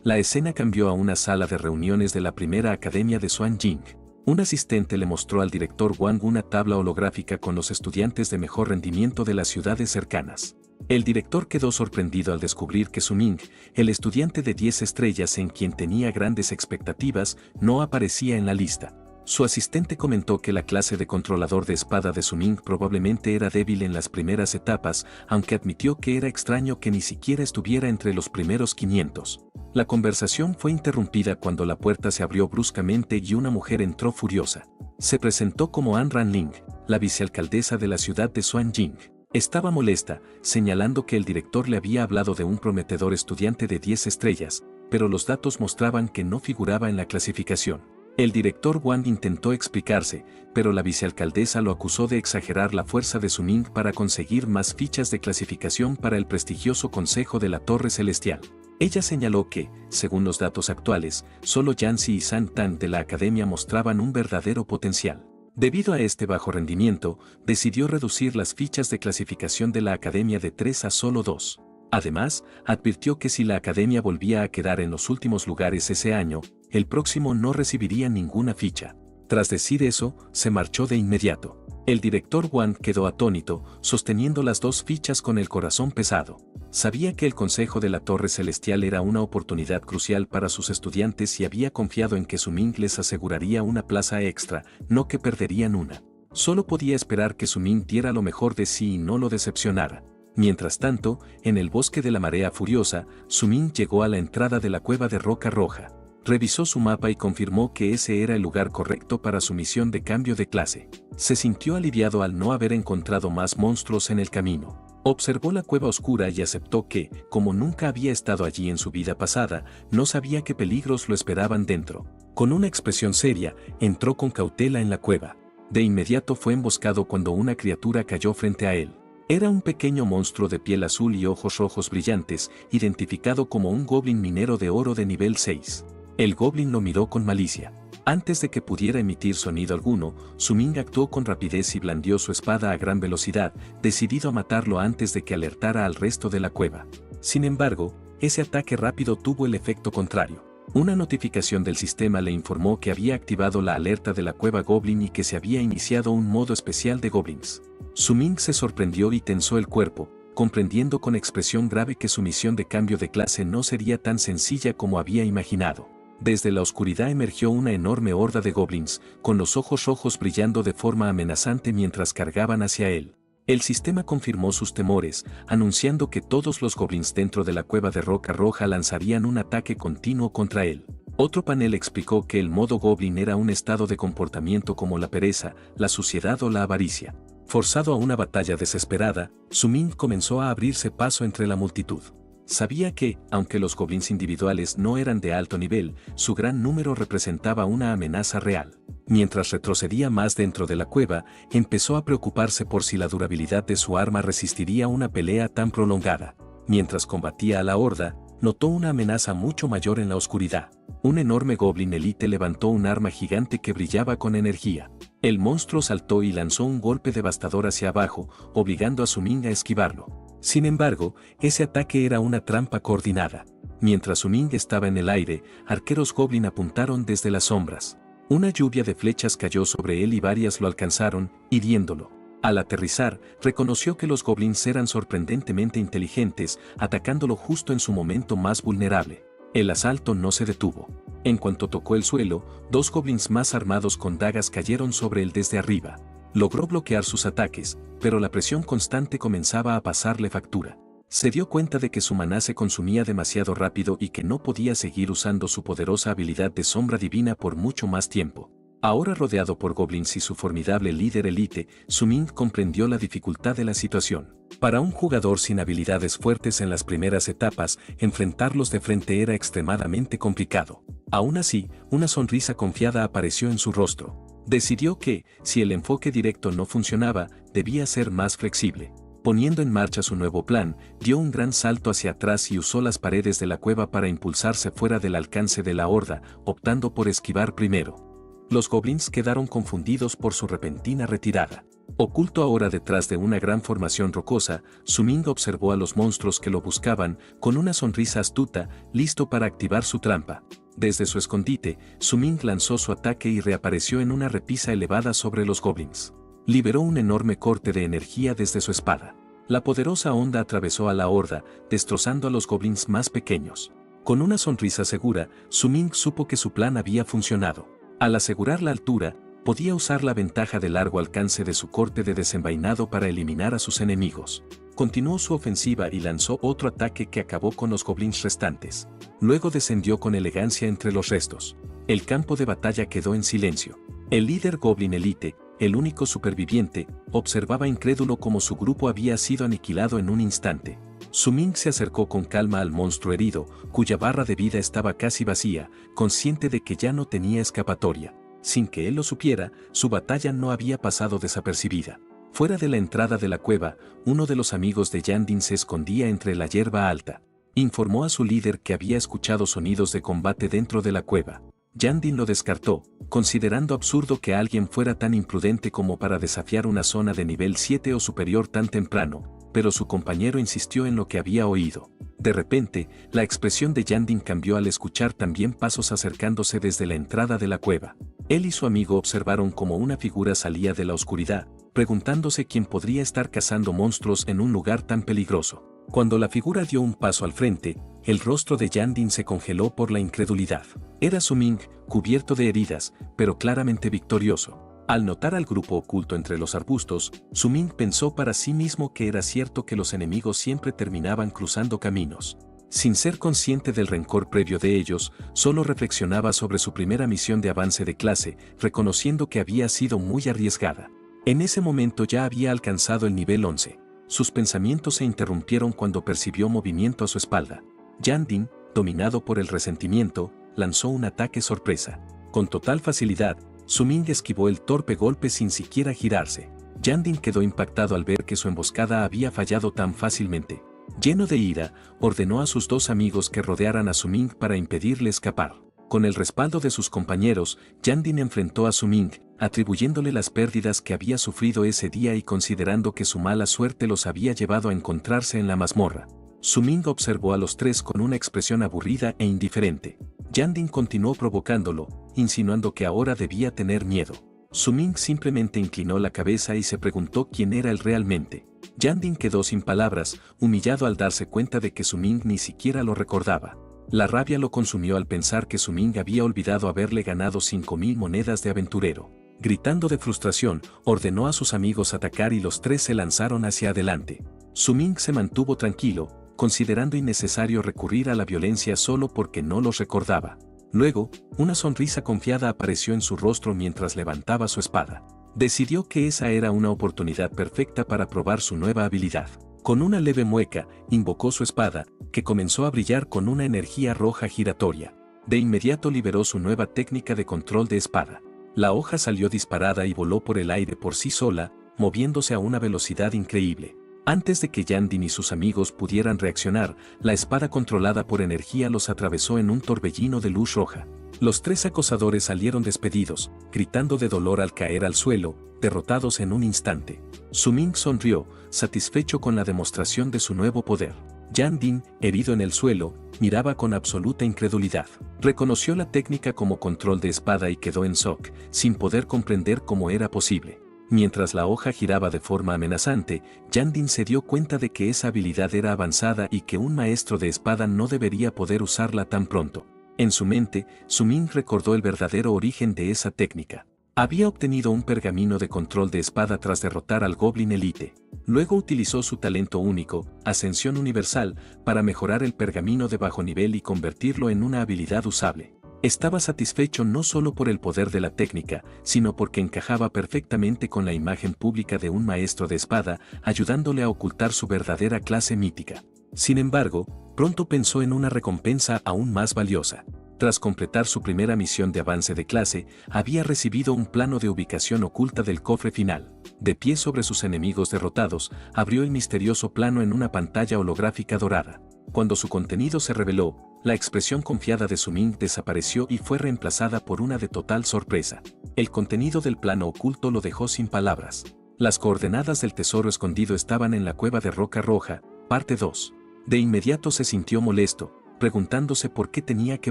La escena cambió a una sala de reuniones de la primera academia de Xuanjing. Un asistente le mostró al director Wang una tabla holográfica con los estudiantes de mejor rendimiento de las ciudades cercanas. El director quedó sorprendido al descubrir que Su Ming, el estudiante de 10 estrellas en quien tenía grandes expectativas, no aparecía en la lista. Su asistente comentó que la clase de controlador de espada de Su-Ning probablemente era débil en las primeras etapas, aunque admitió que era extraño que ni siquiera estuviera entre los primeros 500. La conversación fue interrumpida cuando la puerta se abrió bruscamente y una mujer entró furiosa. Se presentó como An Ranling, la vicealcaldesa de la ciudad de Xuanjing. Estaba molesta, señalando que el director le había hablado de un prometedor estudiante de 10 estrellas, pero los datos mostraban que no figuraba en la clasificación. El director Wang intentó explicarse, pero la vicealcaldesa lo acusó de exagerar la fuerza de Su-Ning para conseguir más fichas de clasificación para el prestigioso Consejo de la Torre Celestial. Ella señaló que, según los datos actuales, solo Yanxi y San Tan de la academia mostraban un verdadero potencial. Debido a este bajo rendimiento, decidió reducir las fichas de clasificación de la academia de 3 a solo 2. Además, advirtió que si la academia volvía a quedar en los últimos lugares ese año, el próximo no recibiría ninguna ficha. Tras decir eso, se marchó de inmediato. El director Wang quedó atónito, sosteniendo las 2 fichas con el corazón pesado. Sabía que el Consejo de la Torre Celestial era una oportunidad crucial para sus estudiantes y había confiado en que Su-Ning les aseguraría una plaza extra, no que perderían una. Solo podía esperar que Su-Ning diera lo mejor de sí y no lo decepcionara. Mientras tanto, en el bosque de la marea furiosa, Su-Ning llegó a la entrada de la cueva de Roca Roja. Revisó su mapa y confirmó que ese era el lugar correcto para su misión de cambio de clase. Se sintió aliviado al no haber encontrado más monstruos en el camino. Observó la cueva oscura y aceptó que, como nunca había estado allí en su vida pasada, no sabía qué peligros lo esperaban dentro. Con una expresión seria, entró con cautela en la cueva. De inmediato fue emboscado cuando una criatura cayó frente a él. Era un pequeño monstruo de piel azul y ojos rojos brillantes, identificado como un goblin minero de oro de nivel 6. El goblin lo miró con malicia. Antes de que pudiera emitir sonido alguno, Su-Ning actuó con rapidez y blandió su espada a gran velocidad, decidido a matarlo antes de que alertara al resto de la cueva. Sin embargo, ese ataque rápido tuvo el efecto contrario. Una notificación del sistema le informó que había activado la alerta de la cueva Goblin y que se había iniciado un modo especial de goblins. Su-Ning se sorprendió y tensó el cuerpo, comprendiendo con expresión grave que su misión de cambio de clase no sería tan sencilla como había imaginado. Desde la oscuridad emergió una enorme horda de goblins, con los ojos rojos brillando de forma amenazante mientras cargaban hacia él. El sistema confirmó sus temores, anunciando que todos los goblins dentro de la cueva de Roca Roja lanzarían un ataque continuo contra él. Otro panel explicó que el modo goblin era un estado de comportamiento como la pereza, la suciedad o la avaricia. Forzado a una batalla desesperada, Su-Ning comenzó a abrirse paso entre la multitud. Sabía que, aunque los goblins individuales no eran de alto nivel, su gran número representaba una amenaza real. Mientras retrocedía más dentro de la cueva, empezó a preocuparse por si la durabilidad de su arma resistiría una pelea tan prolongada. Mientras combatía a la horda, notó una amenaza mucho mayor en la oscuridad. Un enorme goblin elite levantó un arma gigante que brillaba con energía. El monstruo saltó y lanzó un golpe devastador hacia abajo, obligando a Su-Ning a esquivarlo. Sin embargo, ese ataque era una trampa coordinada. Mientras Su-Ning estaba en el aire, arqueros goblin apuntaron desde las sombras. Una lluvia de flechas cayó sobre él y varias lo alcanzaron, hiriéndolo. Al aterrizar, reconoció que los goblins eran sorprendentemente inteligentes, atacándolo justo en su momento más vulnerable. El asalto no se detuvo. En cuanto tocó el suelo, 2 goblins más armados con dagas cayeron sobre él desde arriba. Logró bloquear sus ataques, pero la presión constante comenzaba a pasarle factura. Se dio cuenta de que su maná se consumía demasiado rápido y que no podía seguir usando su poderosa habilidad de sombra divina por mucho más tiempo. Ahora rodeado por goblins y su formidable líder elite, Su-Ning comprendió la dificultad de la situación. Para un jugador sin habilidades fuertes en las primeras etapas, enfrentarlos de frente era extremadamente complicado. Aún así, una sonrisa confiada apareció en su rostro. Decidió que, si el enfoque directo no funcionaba, debía ser más flexible. Poniendo en marcha su nuevo plan, dio un gran salto hacia atrás y usó las paredes de la cueva para impulsarse fuera del alcance de la horda, optando por esquivar primero. Los goblins quedaron confundidos por su repentina retirada. Oculto ahora detrás de una gran formación rocosa, Su-Ning observó a los monstruos que lo buscaban, con una sonrisa astuta, listo para activar su trampa. Desde su escondite, Su-Ning lanzó su ataque y reapareció en una repisa elevada sobre los goblins. Liberó un enorme corte de energía desde su espada. La poderosa onda atravesó a la horda, destrozando a los goblins más pequeños. Con una sonrisa segura, Su-Ning supo que su plan había funcionado. Al asegurar la altura, podía usar la ventaja de largo alcance de su corte de desenvainado para eliminar a sus enemigos. Continuó su ofensiva y lanzó otro ataque que acabó con los goblins restantes. Luego descendió con elegancia entre los restos. El campo de batalla quedó en silencio. El líder Goblin Elite, el único superviviente, observaba incrédulo cómo su grupo había sido aniquilado en un instante. Su Ming se acercó con calma al monstruo herido, cuya barra de vida estaba casi vacía, consciente de que ya no tenía escapatoria. Sin que él lo supiera, su batalla no había pasado desapercibida. Fuera de la entrada de la cueva, uno de los amigos de Yandin se escondía entre la hierba alta. Informó a su líder que había escuchado sonidos de combate dentro de la cueva. Yandin lo descartó, considerando absurdo que alguien fuera tan imprudente como para desafiar una zona de nivel 7 o superior tan temprano, pero su compañero insistió en lo que había oído. De repente, la expresión de Yandin cambió al escuchar también pasos acercándose desde la entrada de la cueva. Él y su amigo observaron cómo una figura salía de la oscuridad, preguntándose quién podría estar cazando monstruos en un lugar tan peligroso. Cuando la figura dio un paso al frente, el rostro de Yandin se congeló por la incredulidad. Era Su Ming, cubierto de heridas, pero claramente victorioso. Al notar al grupo oculto entre los arbustos, Su Ming pensó para sí mismo que era cierto que los enemigos siempre terminaban cruzando caminos. Sin ser consciente del rencor previo de ellos, solo reflexionaba sobre su primera misión de avance de clase, reconociendo que había sido muy arriesgada. En ese momento ya había alcanzado el nivel 11. Sus pensamientos se interrumpieron cuando percibió movimiento a su espalda. Yandin, dominado por el resentimiento, lanzó un ataque sorpresa. Con total facilidad, Su Ming esquivó el torpe golpe sin siquiera girarse. Yandin quedó impactado al ver que su emboscada había fallado tan fácilmente. Lleno de ira, ordenó a sus dos amigos que rodearan a Su Ming para impedirle escapar. Con el respaldo de sus compañeros, Yandin enfrentó a Su Ming, atribuyéndole las pérdidas que había sufrido ese día y considerando que su mala suerte los había llevado a encontrarse en la mazmorra. Su Ming observó a los tres con una expresión aburrida e indiferente. Yandin continuó provocándolo, insinuando que ahora debía tener miedo. Su Ming simplemente inclinó la cabeza y se preguntó quién era él realmente. Yandin quedó sin palabras, humillado al darse cuenta de que Su Ming ni siquiera lo recordaba. La rabia lo consumió al pensar que Su Ming había olvidado haberle ganado 5.000 monedas de aventurero. Gritando de frustración, ordenó a sus amigos atacar y los tres se lanzaron hacia adelante. Su Ming se mantuvo tranquilo, considerando innecesario recurrir a la violencia solo porque no los recordaba. Luego, una sonrisa confiada apareció en su rostro mientras levantaba su espada. Decidió que esa era una oportunidad perfecta para probar su nueva habilidad. Con una leve mueca, invocó su espada, que comenzó a brillar con una energía roja giratoria. De inmediato liberó su nueva técnica de control de espada. La hoja salió disparada y voló por el aire por sí sola, moviéndose a una velocidad increíble. Antes de que Yandin y sus amigos pudieran reaccionar, la espada controlada por energía los atravesó en un torbellino de luz roja. Los tres acosadores salieron despedidos, gritando de dolor al caer al suelo, derrotados en un instante. Su Ming sonrió, satisfecho con la demostración de su nuevo poder. Yandin, herido en el suelo, miraba con absoluta incredulidad. Reconoció la técnica como control de espada y quedó en shock, sin poder comprender cómo era posible. Mientras la hoja giraba de forma amenazante, Yandin se dio cuenta de que esa habilidad era avanzada y que un maestro de espada no debería poder usarla tan pronto. En su mente, Su Ming recordó el verdadero origen de esa técnica. Había obtenido un pergamino de control de espada tras derrotar al Goblin Elite. Luego utilizó su talento único, Ascensión Universal, para mejorar el pergamino de bajo nivel y convertirlo en una habilidad usable. Estaba satisfecho no solo por el poder de la técnica, sino porque encajaba perfectamente con la imagen pública de un maestro de espada, ayudándole a ocultar su verdadera clase mítica. Sin embargo, pronto pensó en una recompensa aún más valiosa. Tras completar su primera misión de avance de clase, había recibido un plano de ubicación oculta del cofre final. De pie sobre sus enemigos derrotados, abrió el misterioso plano en una pantalla holográfica dorada. Cuando su contenido se reveló, la expresión confiada de Su Ming desapareció y fue reemplazada por una de total sorpresa. El contenido del plano oculto lo dejó sin palabras. Las coordenadas del tesoro escondido estaban en la cueva de Roca Roja, parte 2. De inmediato se sintió molesto, preguntándose por qué tenía que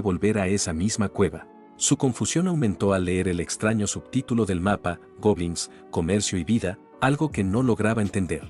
volver a esa misma cueva. Su confusión aumentó al leer el extraño subtítulo del mapa, Goblins, Comercio y Vida, algo que no lograba entender.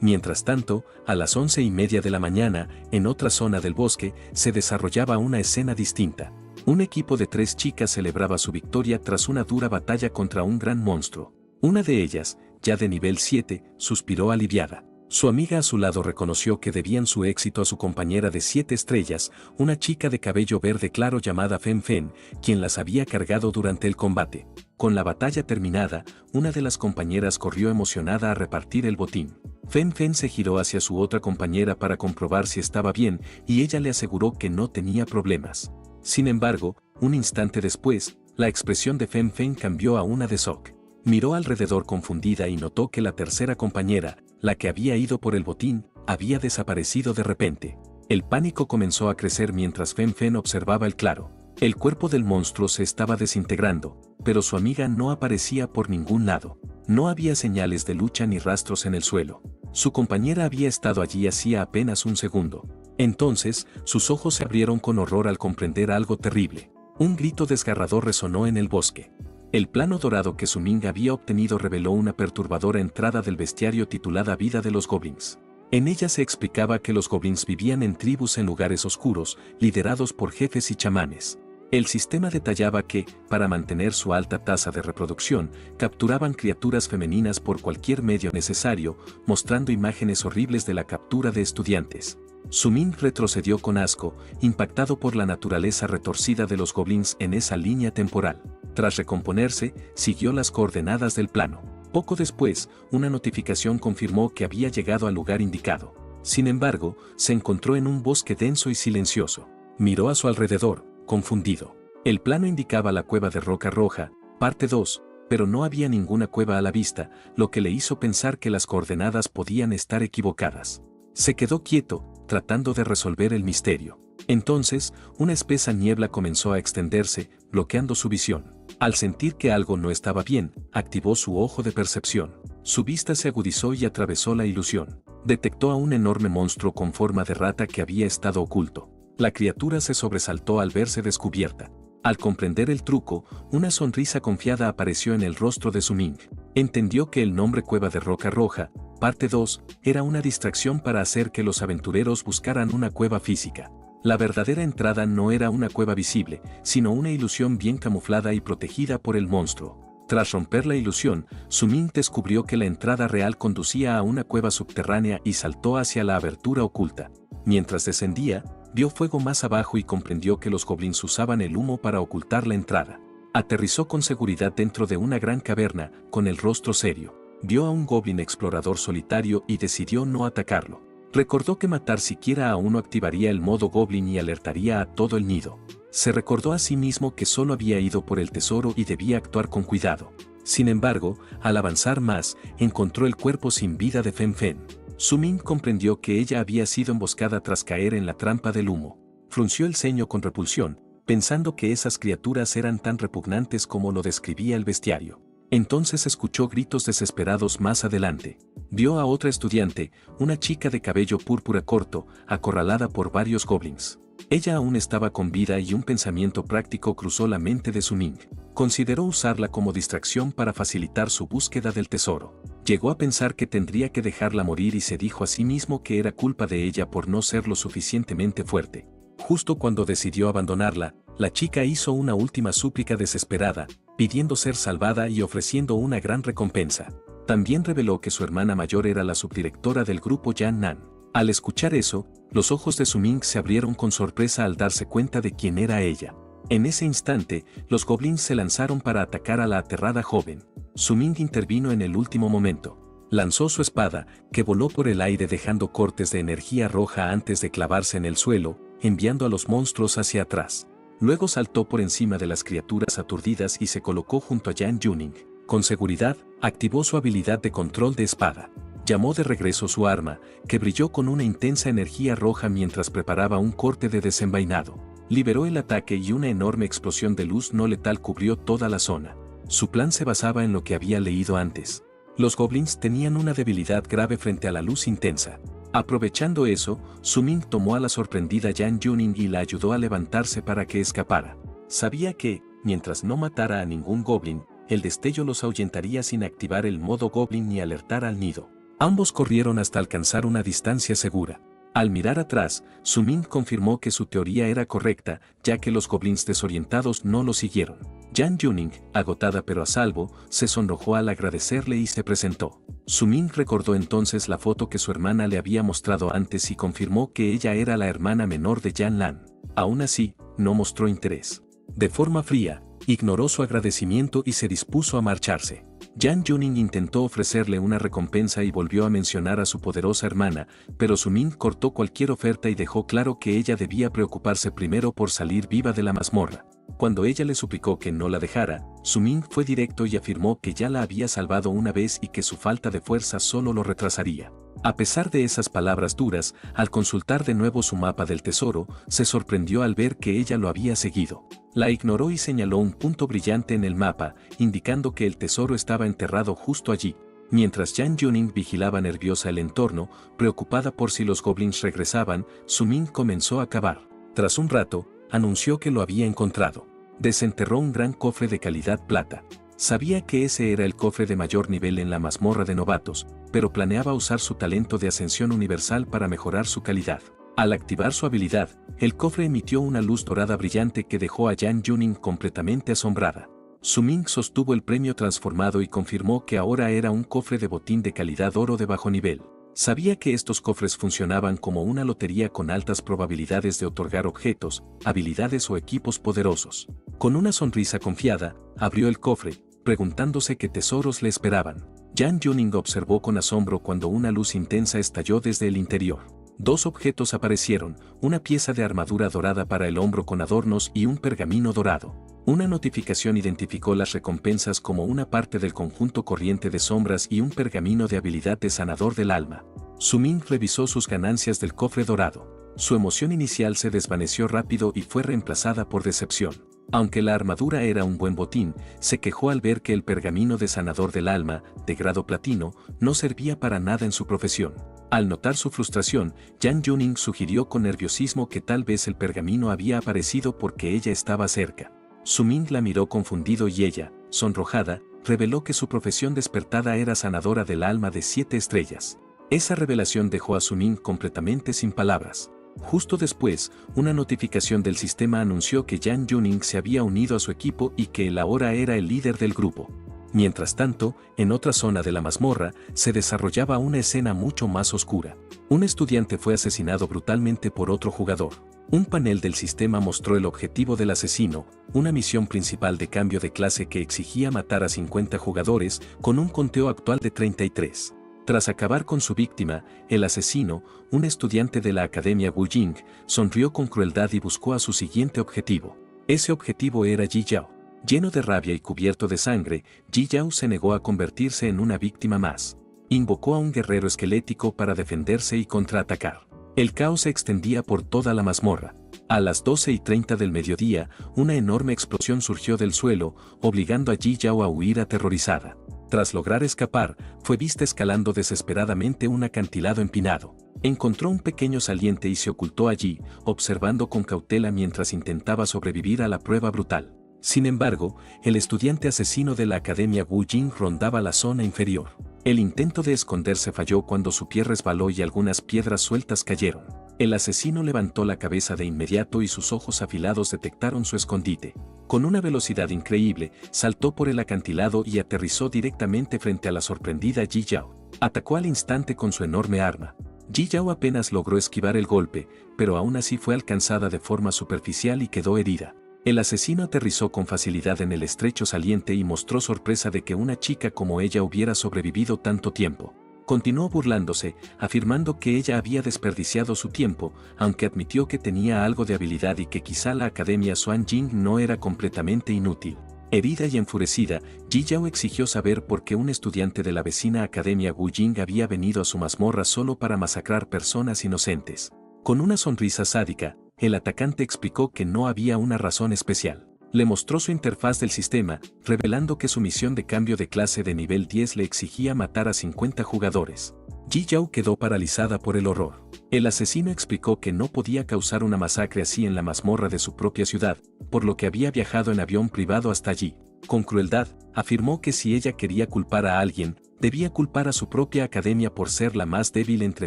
Mientras tanto, a las 11:30 de la mañana, en otra zona del bosque, se desarrollaba una escena distinta. Un equipo de 3 chicas celebraba su victoria tras una dura batalla contra un gran monstruo. Una de ellas, ya de nivel 7, suspiró aliviada. Su amiga a su lado reconoció que debían su éxito a su compañera de 7 estrellas, una chica de cabello verde claro llamada Fen Fen, quien las había cargado durante el combate. Con la batalla terminada, una de las compañeras corrió emocionada a repartir el botín. Fen Fen se giró hacia su otra compañera para comprobar si estaba bien y ella le aseguró que no tenía problemas. Sin embargo, un instante después, la expresión de Fen Fen cambió a una de shock. Miró alrededor confundida y notó que la tercera compañera, la que había ido por el botín, había desaparecido de repente. El pánico comenzó a crecer mientras Fen Fen observaba el claro. El cuerpo del monstruo se estaba desintegrando, pero su amiga no aparecía por ningún lado. No había señales de lucha ni rastros en el suelo. Su compañera había estado allí hacía apenas un segundo. Entonces, sus ojos se abrieron con horror al comprender algo terrible. Un grito desgarrador resonó en el bosque. El plano dorado que Su Ming había obtenido reveló una perturbadora entrada del bestiario titulada Vida de los Goblins. En ella se explicaba que los goblins vivían en tribus en lugares oscuros, liderados por jefes y chamanes. El sistema detallaba que, para mantener su alta tasa de reproducción, capturaban criaturas femeninas por cualquier medio necesario, mostrando imágenes horribles de la captura de estudiantes. Su Ming retrocedió con asco, impactado por la naturaleza retorcida de los goblins en esa línea temporal. Tras recomponerse, siguió las coordenadas del plano. Poco después, una notificación confirmó que había llegado al lugar indicado. Sin embargo, se encontró en un bosque denso y silencioso. Miró a su alrededor, confundido. El plano indicaba la cueva de Roca Roja, parte 2, pero no había ninguna cueva a la vista, lo que le hizo pensar que las coordenadas podían estar equivocadas. Se quedó quieto, tratando de resolver el misterio. Entonces, una espesa niebla comenzó a extenderse, bloqueando su visión. Al sentir que algo no estaba bien, activó su ojo de percepción. Su vista se agudizó y atravesó la ilusión. Detectó a un enorme monstruo con forma de rata que había estado oculto. La criatura se sobresaltó al verse descubierta. Al comprender el truco, una sonrisa confiada apareció en el rostro de Su Ming. Entendió que el nombre Cueva de Roca Roja, parte 2, era una distracción para hacer que los aventureros buscaran una cueva física. La verdadera entrada no era una cueva visible, sino una ilusión bien camuflada y protegida por el monstruo. Tras romper la ilusión, Su Ming descubrió que la entrada real conducía a una cueva subterránea y saltó hacia la abertura oculta. Mientras descendía, vio fuego más abajo y comprendió que los goblins usaban el humo para ocultar la entrada. Aterrizó con seguridad dentro de una gran caverna, con el rostro serio. Vio a un goblin explorador solitario y decidió no atacarlo. Recordó que matar siquiera a uno activaría el modo goblin y alertaría a todo el nido. Se recordó a sí mismo que solo había ido por el tesoro y debía actuar con cuidado. Sin embargo, al avanzar más, encontró el cuerpo sin vida de Fen Fen. Su Ming comprendió que ella había sido emboscada tras caer en la trampa del humo. Frunció el ceño con repulsión, pensando que esas criaturas eran tan repugnantes como lo describía el bestiario. Entonces escuchó gritos desesperados más adelante. Vio a otra estudiante, una chica de cabello púrpura corto, acorralada por varios goblins. Ella aún estaba con vida y un pensamiento práctico cruzó la mente de Su Ming. Consideró usarla como distracción para facilitar su búsqueda del tesoro. Llegó a pensar que tendría que dejarla morir y se dijo a sí mismo que era culpa de ella por no ser lo suficientemente fuerte. Justo cuando decidió abandonarla, la chica hizo una última súplica desesperada, pidiendo ser salvada y ofreciendo una gran recompensa. También reveló que su hermana mayor era la subdirectora del grupo Yan Nan. Al escuchar eso, los ojos de Su Ming se abrieron con sorpresa al darse cuenta de quién era ella. En ese instante, los goblins se lanzaron para atacar a la aterrada joven. Su Ming intervino en el último momento. Lanzó su espada, que voló por el aire dejando cortes de energía roja antes de clavarse en el suelo, enviando a los monstruos hacia atrás. Luego saltó por encima de las criaturas aturdidas y se colocó junto a Yan Yuning. Con seguridad, activó su habilidad de control de espada. Llamó de regreso su arma, que brilló con una intensa energía roja mientras preparaba un corte de desenvainado. Liberó el ataque y una enorme explosión de luz no letal cubrió toda la zona. Su plan se basaba en lo que había leído antes. Los goblins tenían una debilidad grave frente a la luz intensa. Aprovechando eso, Su Ming tomó a la sorprendida Yan Yuning y la ayudó a levantarse para que escapara. Sabía que, mientras no matara a ningún goblin, el destello los ahuyentaría sin activar el modo goblin ni alertar al nido. Ambos corrieron hasta alcanzar una distancia segura. Al mirar atrás, Su-min confirmó que su teoría era correcta, ya que los goblins desorientados no lo siguieron. Jang Yuning, agotada pero a salvo, se sonrojó al agradecerle y se presentó. Su-min recordó entonces la foto que su hermana le había mostrado antes y confirmó que ella era la hermana menor de Yan Lan. Aún así, no mostró interés. De forma fría, ignoró su agradecimiento y se dispuso a marcharse. Jang Yuning intentó ofrecerle una recompensa y volvió a mencionar a su poderosa hermana, pero Su-min cortó cualquier oferta y dejó claro que ella debía preocuparse primero por salir viva de la mazmorra. Cuando ella le suplicó que no la dejara, Su-min fue directo y afirmó que ya la había salvado una vez y que su falta de fuerza solo lo retrasaría. A pesar de esas palabras duras, al consultar de nuevo su mapa del tesoro, se sorprendió al ver que ella lo había seguido. La ignoró y señaló un punto brillante en el mapa, indicando que el tesoro estaba enterrado justo allí. Mientras Jang Yuning vigilaba nerviosa el entorno, preocupada por si los goblins regresaban, Su-min comenzó a cavar. Tras un rato, anunció que lo había encontrado. Desenterró un gran cofre de calidad plata. Sabía que ese era el cofre de mayor nivel en la mazmorra de novatos, pero planeaba usar su talento de ascensión universal para mejorar su calidad. Al activar su habilidad, el cofre emitió una luz dorada brillante que dejó a Jang Yuning completamente asombrada. Su-min sostuvo el premio transformado y confirmó que ahora era un cofre de botín de calidad oro de bajo nivel. Sabía que estos cofres funcionaban como una lotería con altas probabilidades de otorgar objetos, habilidades o equipos poderosos. Con una sonrisa confiada, abrió el cofre, preguntándose qué tesoros le esperaban. Jang Yuning observó con asombro cuando una luz intensa estalló desde el interior. Dos objetos aparecieron, una pieza de armadura dorada para el hombro con adornos y un pergamino dorado. Una notificación identificó las recompensas como una parte del conjunto corriente de sombras y un pergamino de habilidad de sanador del alma. Su-min revisó sus ganancias del cofre dorado. Su emoción inicial se desvaneció rápido y fue reemplazada por decepción. Aunque la armadura era un buen botín, se quejó al ver que el pergamino de sanador del alma, de grado platino, no servía para nada en su profesión. Al notar su frustración, Jang Yuning sugirió con nerviosismo que tal vez el pergamino había aparecido porque ella estaba cerca. Su-min la miró confundido y ella, sonrojada, reveló que su profesión despertada era sanadora del alma de 7 estrellas. Esa revelación dejó a Su-min completamente sin palabras. Justo después, una notificación del sistema anunció que Jang Yuning se había unido a su equipo y que él ahora era el líder del grupo. Mientras tanto, en otra zona de la mazmorra, se desarrollaba una escena mucho más oscura. Un estudiante fue asesinado brutalmente por otro jugador. Un panel del sistema mostró el objetivo del asesino, una misión principal de cambio de clase que exigía matar a 50 jugadores, con un conteo actual de 33. Tras acabar con su víctima, el asesino, un estudiante de la Academia Wujing, sonrió con crueldad y buscó a su siguiente objetivo. Ese objetivo era Ji Yao. Lleno de rabia y cubierto de sangre, Ji Yao se negó a convertirse en una víctima más. Invocó a un guerrero esquelético para defenderse y contraatacar. El caos se extendía por toda la mazmorra. A las 12:30 del mediodía, una enorme explosión surgió del suelo, obligando a Ji Yao a huir aterrorizada. Tras lograr escapar, fue vista escalando desesperadamente un acantilado empinado. Encontró un pequeño saliente y se ocultó allí, observando con cautela mientras intentaba sobrevivir a la prueba brutal. Sin embargo, el estudiante asesino de la Academia Wujing rondaba la zona inferior. El intento de esconderse falló cuando su pie resbaló y algunas piedras sueltas cayeron. El asesino levantó la cabeza de inmediato y sus ojos afilados detectaron su escondite. Con una velocidad increíble, saltó por el acantilado y aterrizó directamente frente a la sorprendida Ji Yao. Atacó al instante con su enorme arma. Ji Yao apenas logró esquivar el golpe, pero aún así fue alcanzada de forma superficial y quedó herida. El asesino aterrizó con facilidad en el estrecho saliente y mostró sorpresa de que una chica como ella hubiera sobrevivido tanto tiempo. Continuó burlándose, afirmando que ella había desperdiciado su tiempo, aunque admitió que tenía algo de habilidad y que quizá la Academia Xuanjing no era completamente inútil. Herida y enfurecida, Ji Yao exigió saber por qué un estudiante de la vecina Academia Wujing había venido a su mazmorra solo para masacrar personas inocentes. Con una sonrisa sádica, el atacante explicó que no había una razón especial. Le mostró su interfaz del sistema, revelando que su misión de cambio de clase de nivel 10 le exigía matar a 50 jugadores. Ji Yao quedó paralizada por el horror. El asesino explicó que no podía causar una masacre así en la mazmorra de su propia ciudad, por lo que había viajado en avión privado hasta allí. Con crueldad, afirmó que si ella quería culpar a alguien, debía culpar a su propia academia por ser la más débil entre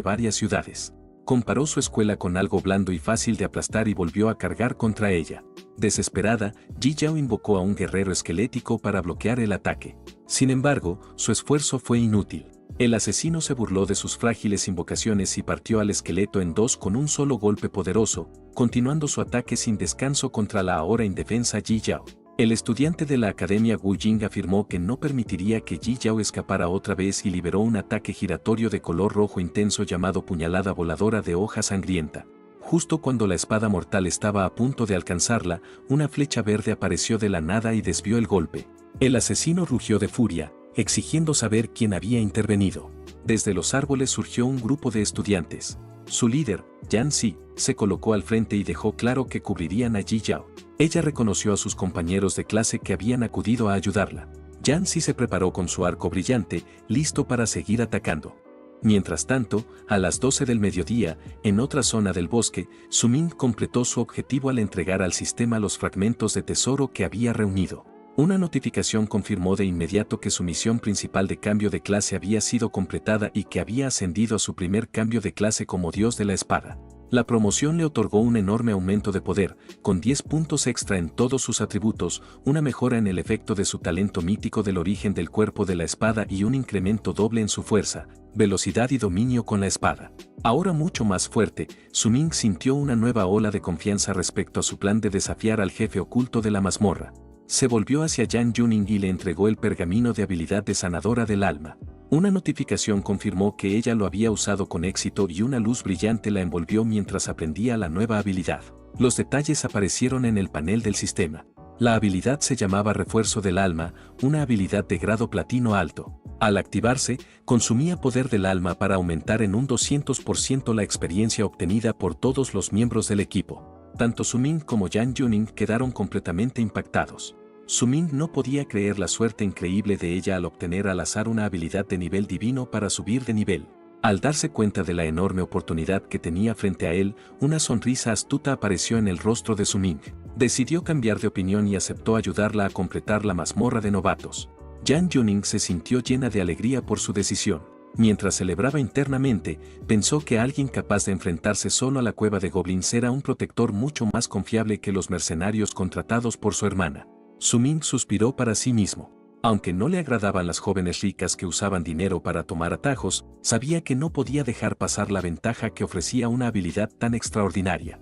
varias ciudades. Comparó su escuela con algo blando y fácil de aplastar y volvió a cargar contra ella. Desesperada, Ji Yao invocó a un guerrero esquelético para bloquear el ataque. Sin embargo, su esfuerzo fue inútil. El asesino se burló de sus frágiles invocaciones y partió al esqueleto en dos con un solo golpe poderoso, continuando su ataque sin descanso contra la ahora indefensa Ji Yao. El estudiante de la academia Wu Jing afirmó que no permitiría que Ji Yao escapara otra vez y liberó un ataque giratorio de color rojo intenso llamado puñalada voladora de hoja sangrienta. Justo cuando la espada mortal estaba a punto de alcanzarla, una flecha verde apareció de la nada y desvió el golpe. El asesino rugió de furia, exigiendo saber quién había intervenido. Desde los árboles surgió un grupo de estudiantes. Su líder, Yan Zi, se colocó al frente y dejó claro que cubrirían a Ji Yao. Ella reconoció a sus compañeros de clase que habían acudido a ayudarla. Yan Zi se preparó con su arco brillante, listo para seguir atacando. Mientras tanto, a las 12 del mediodía, en otra zona del bosque, Su Ming completó su objetivo al entregar al sistema los fragmentos de tesoro que había reunido. Una notificación confirmó de inmediato que su misión principal de cambio de clase había sido completada y que había ascendido a su primer cambio de clase como dios de la espada. La promoción le otorgó un enorme aumento de poder, con 10 puntos extra en todos sus atributos, una mejora en el efecto de su talento mítico del origen del cuerpo de la espada y un incremento doble en su fuerza, velocidad y dominio con la espada. Ahora mucho más fuerte, Su Ming sintió una nueva ola de confianza respecto a su plan de desafiar al jefe oculto de la mazmorra. Se volvió hacia Yan Yuning y le entregó el pergamino de habilidad de sanadora del alma. Una notificación confirmó que ella lo había usado con éxito y una luz brillante la envolvió mientras aprendía la nueva habilidad. Los detalles aparecieron en el panel del sistema. La habilidad se llamaba Refuerzo del Alma, una habilidad de grado platino alto. Al activarse, consumía poder del alma para aumentar en un 200% la experiencia obtenida por todos los miembros del equipo. Tanto Su Ming como Yan Yuning quedaron completamente impactados. Su Ming no podía creer la suerte increíble de ella al obtener al azar una habilidad de nivel divino para subir de nivel. Al darse cuenta de la enorme oportunidad que tenía frente a él, una sonrisa astuta apareció en el rostro de Su Ming. Decidió cambiar de opinión y aceptó ayudarla a completar la mazmorra de novatos. Yan Yuning se sintió llena de alegría por su decisión. Mientras celebraba internamente, pensó que alguien capaz de enfrentarse solo a la cueva de goblins era un protector mucho más confiable que los mercenarios contratados por su hermana. Su Ming suspiró para sí mismo. Aunque no le agradaban las jóvenes ricas que usaban dinero para tomar atajos, sabía que no podía dejar pasar la ventaja que ofrecía una habilidad tan extraordinaria.